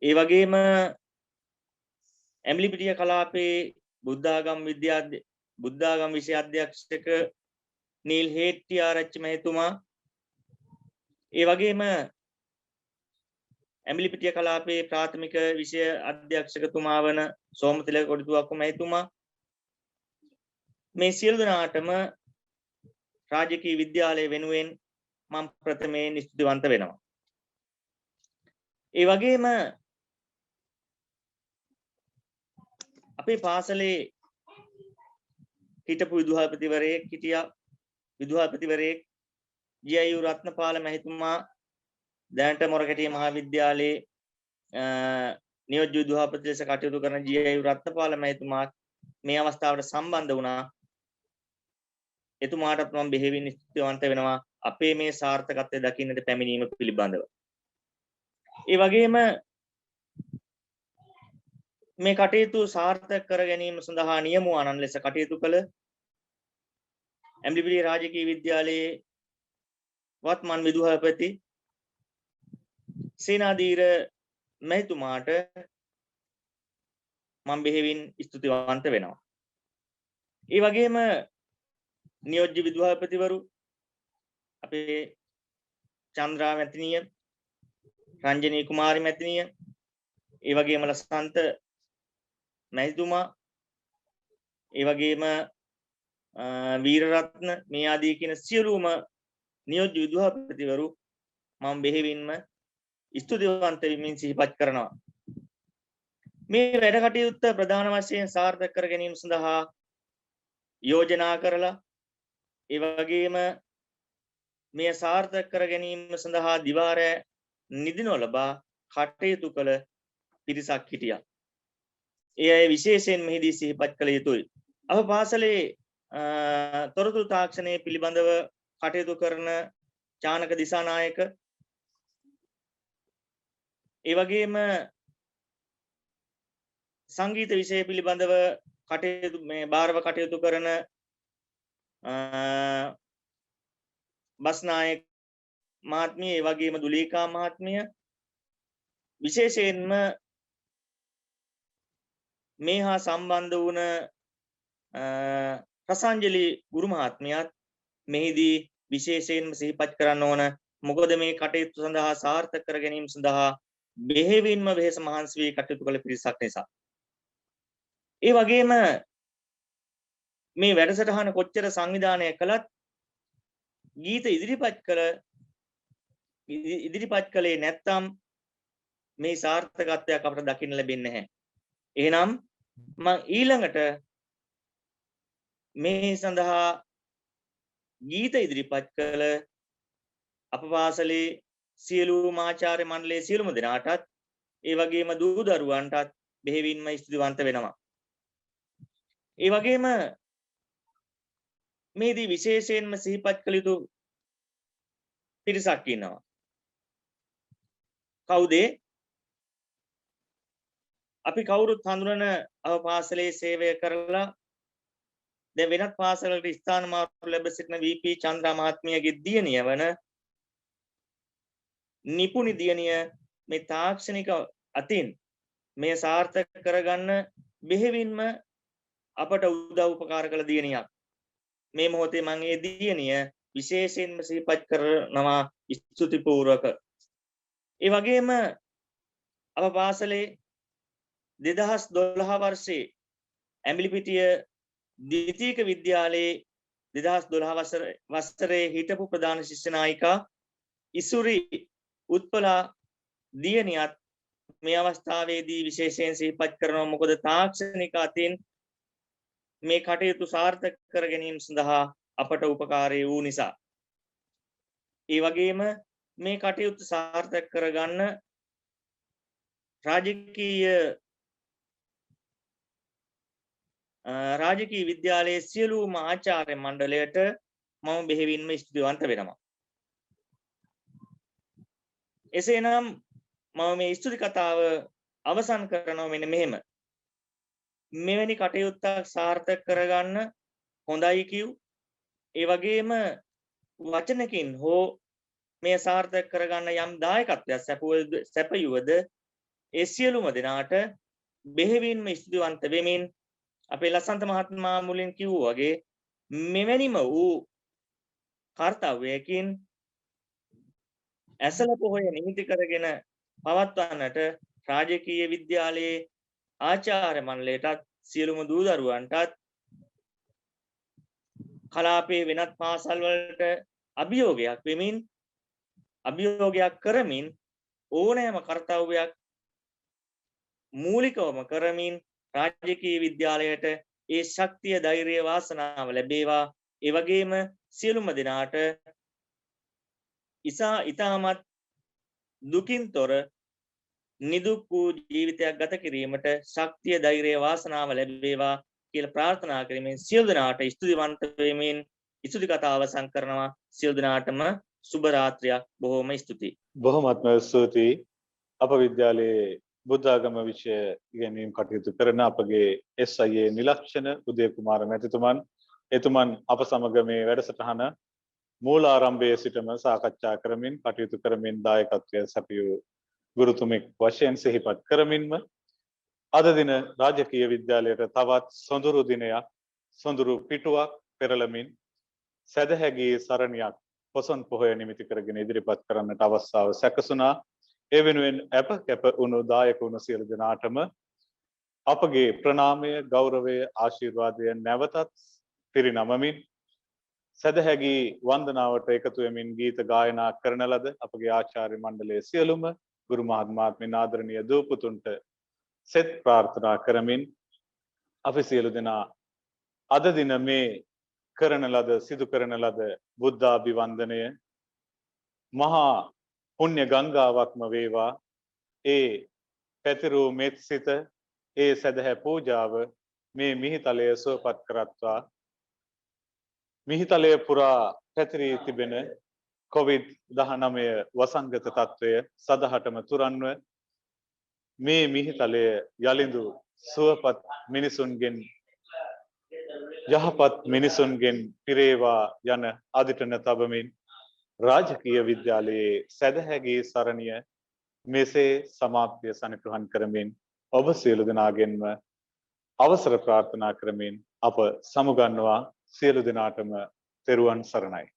ඒ වගේම ඇමිලිපිටිය කලාපේ බුද්ධාගම විෂය අධ්‍යක්ෂක නීල් හේට්ටිආරච්චි මහතුමා ඒ වගේම ඇමිලිපිටිය කලාපේ ප්‍රාථමික විෂය අධ්‍යක්ෂකතුමා වන සෝමතිලක කොඩිතුවක්කු මහතුමා මේ සියලු දෙනාටම රාජකීය විද්‍යාලය වෙනුවෙන් මම ප්‍රථමයෙන් ස්තුතිවන්ත වෙනවා. ඒ වගේම අපේ පාසලේ හිටපු විදුහල්පතිවරයෙක් ජී.ආර්. රත්නපාල මහතුමා දැනට මොරකැටිය මහාවිද්‍යාලයේ නියෝජ්‍ය විදුහල්පති ලෙස කටයුතු කරන ජී.ආර්. රත්නපාල මහතුමා මේ අවස්ථාවට සම්බන්ධ වුණා. එතුමාටත් මම බෙහෙවින් ස්තුතිවන්ත වෙනවා අපේ මේ සාර්ථකත්වය දකින්නට පැමිණීම පිළිබඳව. ඒ වගේම මේ කටයුතු සාර්ථක කර ගැනීම සඳහා නියමුවානන් ලෙස කටයුතු කළ ඇම්ලිපිටිය රාජකීය විද්‍යාලයේ වත්මන් විදුහල්පති සේනාධීර මහතුමාට මම බෙහෙවින් ස්තුතිවන්ත වෙනවා. ඒ වගේම නියෝජ්‍ය විදුහල්පතිවරු අපේ චන්ද්‍රා මැතිනිය, රංජනී කුමාරි මැතිනිය, ඒ වගේම ලසන්ත මැතිතුමා, ඒ වගේම වීරරත්න මේ ආදී කියන සියලුම නියෝජ්‍ය විදුහල්පතිවරු මම බෙහෙවින්ම ස්තුතිවන්ත වෙමින් සිහිපත් කරනවා. මේ වැඩ කටයුත්ත ප්‍රධාන වශයෙන් සාර්ථක කර ගැනීම සඳහා යෝජනා කරලා ඒ වගේම මේ සාර්ථක කර ගැනීම සඳහා දිවාරය නිදි නොලබා කටයුතු කළ පිරිසක් හිටියා. ඒ අය විශේෂයෙන් මෙහිදී සිහිපත් කළ යුතුයි. අප පාසලේ තොරතුරු තාක්ෂණය පිළිබඳව කටයුතු කරන චානක දිසානායක ඒ වගේම සංගීත විෂය පිළිබඳව කටයුතු භාරව කටයුතු කරන බස්නායක මහත්මිය ඒ වගේම දුලීකා මහත්මිය විශේෂයෙන්ම මේ හා සම්බන්ධ වුණ රසාංජලි ගුරු මහත්මියත් මෙහිදී විශේෂයෙන්ම සිහිපත් කරන්න ඕන. මොකද මේ කටයුතු සඳහා සාර්ථක කර ගැනීම සඳහා බෙහෙවින්ම වෙහෙස මහන්සි වී කටයුතු කළ පිරිසක් නිසා. ඒ වගේම මේ වැඩසටහන කොච්චර සංවිධානය කළත් ගීත ඉදිරිපත් කළේ නැත්නම් මේ සාර්ථකත්වයක් අපට දකින්න ලැබෙන්නේ නැහැ. එහෙනම් මම ඊළඟට මේ සඳහා ගීත ඉදිරිපත් කළ අප පාසලේ සියලුම ආචාර්ය මණ්ඩලයේ සියලුම දෙනාටත් ඒ වගේම දූ දරුවන්ටත් බෙහෙවින්ම ස්තුතිවන්ත වෙනවා. ඒ වගේම මේදී විශේෂයෙන්ම සිහිපත් කළ යුතු පිරිසක් ඉන්නවා. කවුද? අපි කවුරුත් හඳුනන අප පාසලේ සේවය කරලා දැන් වෙනත් පාසලකට ස්ථාන මාරු ලැබ සිටින වී.පී. චන්ද්‍රා මහත්මියගේ දියණිය වන නිපුණි දියණිය මේ තාක්ෂණික අතින් මේ සාර්ථක කරගන්න බෙහෙවින්ම අපට උදව් උපකාර කළ දියණියක්. මේ මොහොතේ මම ඒ දියණිය විශේෂයෙන්ම සිහිපත් කරනවා ස්තුතිපූර්වක. ඒ වගේම අප පාසලේ 2012 වර්ෂයේ ඇඹිලිපිටිය ද්විතීක විද්‍යාලයේ 2012 වසරේ හිටපු ප්‍රධාන ශිෂ්‍ය නායිකා ඉසුරි උත්පලා දියණියත් මේ අවස්ථාවේදී විශේෂයෙන් සිහිපත් කරනවා. මොකද තාක්ෂණික අතින් මේ කටයුතු සාර්ථක කර ගැනීම සඳහා අපට උපකාරී වූ නිසා. ඒ වගේම මේ කටයුතු සාර්ථක කරගන්න රාජකීය විද්‍යාලයේ සියලුම ආචාර්ය මණ්ඩලයට මම බෙහෙවින්ම ස්තුතිවන්ත වෙනවා. එසේනම් මම මේ ස්තුති කතාව අවසන් කරනවා මෙන්න මෙහෙම. මෙවැනි කටයුත්තක් සාර්ථක කරගන්න හොඳයි කිව්. ඒ වගේම වචනකින් හෝ මේ සාර්ථක කරගන්න යම් දායකත්වයක් සැපයුවද ඒ සියලුම දෙනාට බෙහෙවින්ම ස්තුතිවන්ත වෙමින් අපේ ලසන්ත මහත්මයා මුලින් කිව්වා වගේ මෙවැනිම වූ කාර්යයකින් ඇසල පොහොය නිමිති කරගෙන පවත්වන්නට රාජකීය විද්‍යාලයේ ආචාර්ය මණ්ඩලයටත් සියලුම දූ දරුවන්ටත් කලාපයේ වෙනත් පාසල් වලට අභියෝගයක් කරමින් ඕනෑම කාර්යයක් මූලිකවම කරමින් රාජකීය විද්‍යාලයට ඒ ශක්තිය ධෛර්යය වාසනාව ලැබේවා. ඒ වගේම සියලුම දෙනාට ඉතාමත් දුකින් තොර නිදුක් වූ ජීවිතයක් ගත කිරීමට ශක්තිය ධෛර්යය වාසනාව ලැබේවා කියලා ප්‍රාර්ථනා කරමින් සියලු දෙනාට ස්තුතිවන්ත වෙමින් ස්තුති කතාව අවසන් කරනවා. සියලු දෙනාටම සුබ රාත්‍රියක්. බොහොම ස්තුතියි. බොහොමත්ම ස්තුතියි. අප විද්‍යාලයේ බුද්ධාගම විෂය ඉගෙනීම් කටයුතු කරන අපගේ SIA නිලක්ෂණ උදය කුමාර මැතිතුමන් එතුමන් අප සමග මේ වැඩසටහන මූල ආරම්භයේ සිටම සාකච්ඡා කරමින් කටයුතු කරමින් දායකත්වය සැපයූ ගුරුතුමෙක් වශයෙන් සිහිපත් කරමින්ම අද දින රාජකීය විද්‍යාලයට තවත් සොඳුරු දිනයක් සොඳුරු පිටුවක් පෙරළමින් සදහැගී සරණියක් පොසොන් පොහොය නිමිති කරගෙන ඉදිරිපත් කරන්නට අවස්ථාව සැකසුණා. ඒ වෙනුවෙන් අප කැප වුණු දායක වුණු සියලු දෙනාටම අපගේ ප්‍රණාමය, ගෞරවය, ආශිර්වාදය නැවතත් පිරිනමමින් සදහැගී වන්දනාවට එකතු වෙමින් ගීත ගායනා කරන ලද අපගේ ආචාර්ය මණ්ඩලයේ සියලුම ගුරු මහත්මයාත්මින් ආදරණීය දූ පුතුන්ට සෙත් ප්‍රාර්ථනා කරමින් අපි සියලු දෙනා අද දින මේ සිදු කරන ලද බුද්ධාභිවන්දනය මහා පුණ්‍ය ගංගාවක්ම වේවා. ඒ පැතිරූ මෙත් සිත, ඒ සදහැ පූජාව මේ මිහිතලය සුවපත් කරත්වා. මිහිතලය පුරා පැතිරී තිබෙන COVID-19 වසංගත තත්ත්වය සදහටම තුරන්ව මේ මිහිතලය යලිඳු සුවපත් මිනිසුන්ගෙන් යහපත් මිනිසුන්ගෙන් පිරේවා යන අදිටන තබමින් රාජකීය විද්‍යාලයේ සදහැගේ සරණිය මෙසේ සමාප්තිය සනිටුහන් කරමින් ඔබ සියලු දෙනාගෙන්ම අවසර ප්‍රාර්ථනා කරමින් අප සමුගන්නවා. සියලු දෙනාටම තෙරුවන් සරණයි.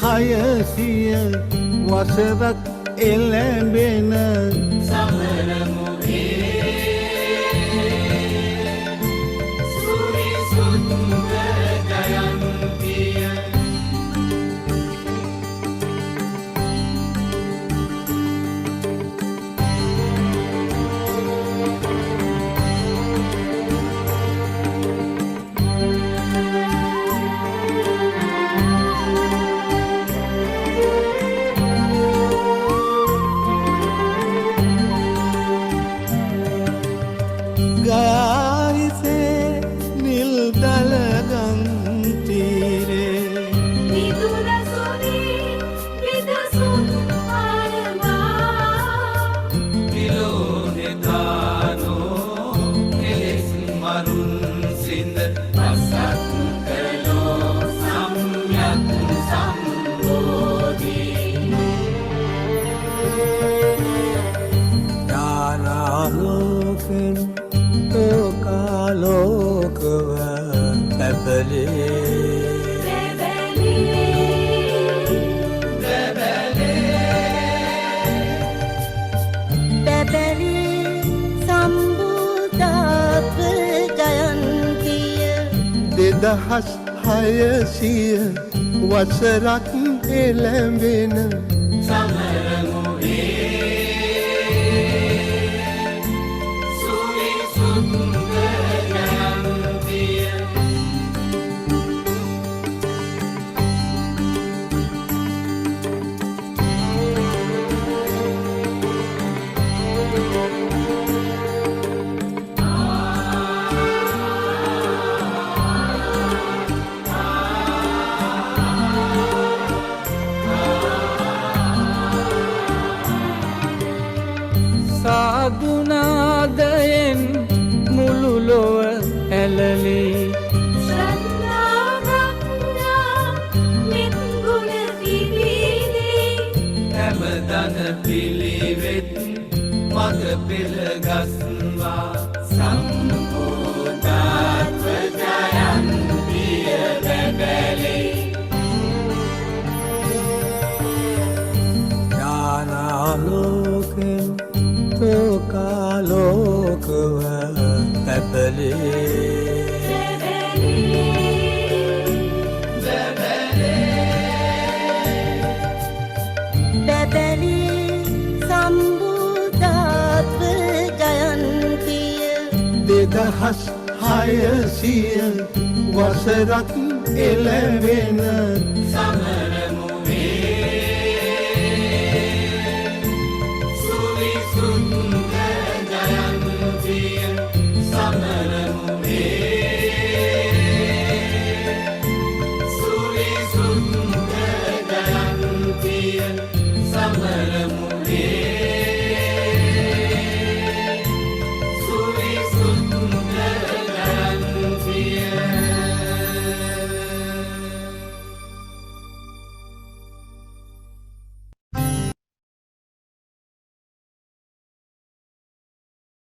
හයසිය වසරක් එළඹෙන සමරමුගේ බැබලි සම්බුද්ධත්ව ජයන්තිය 2600 වසරක් එළඹෙන සාදුනාදයෙන් මුළු ලොව ඇලලේ හැමදන පිළිවෙත් මග පෙළගස්වා සම්බුද්ධත්ව ජයන්තිය බැබලේ ඥානාලෝකෙන් ලෝකාලෝකව පැබලේ බැබලි සම්බුද්ධත්ව ජයන්තිය 2600 වසරක් එළවෙන සමර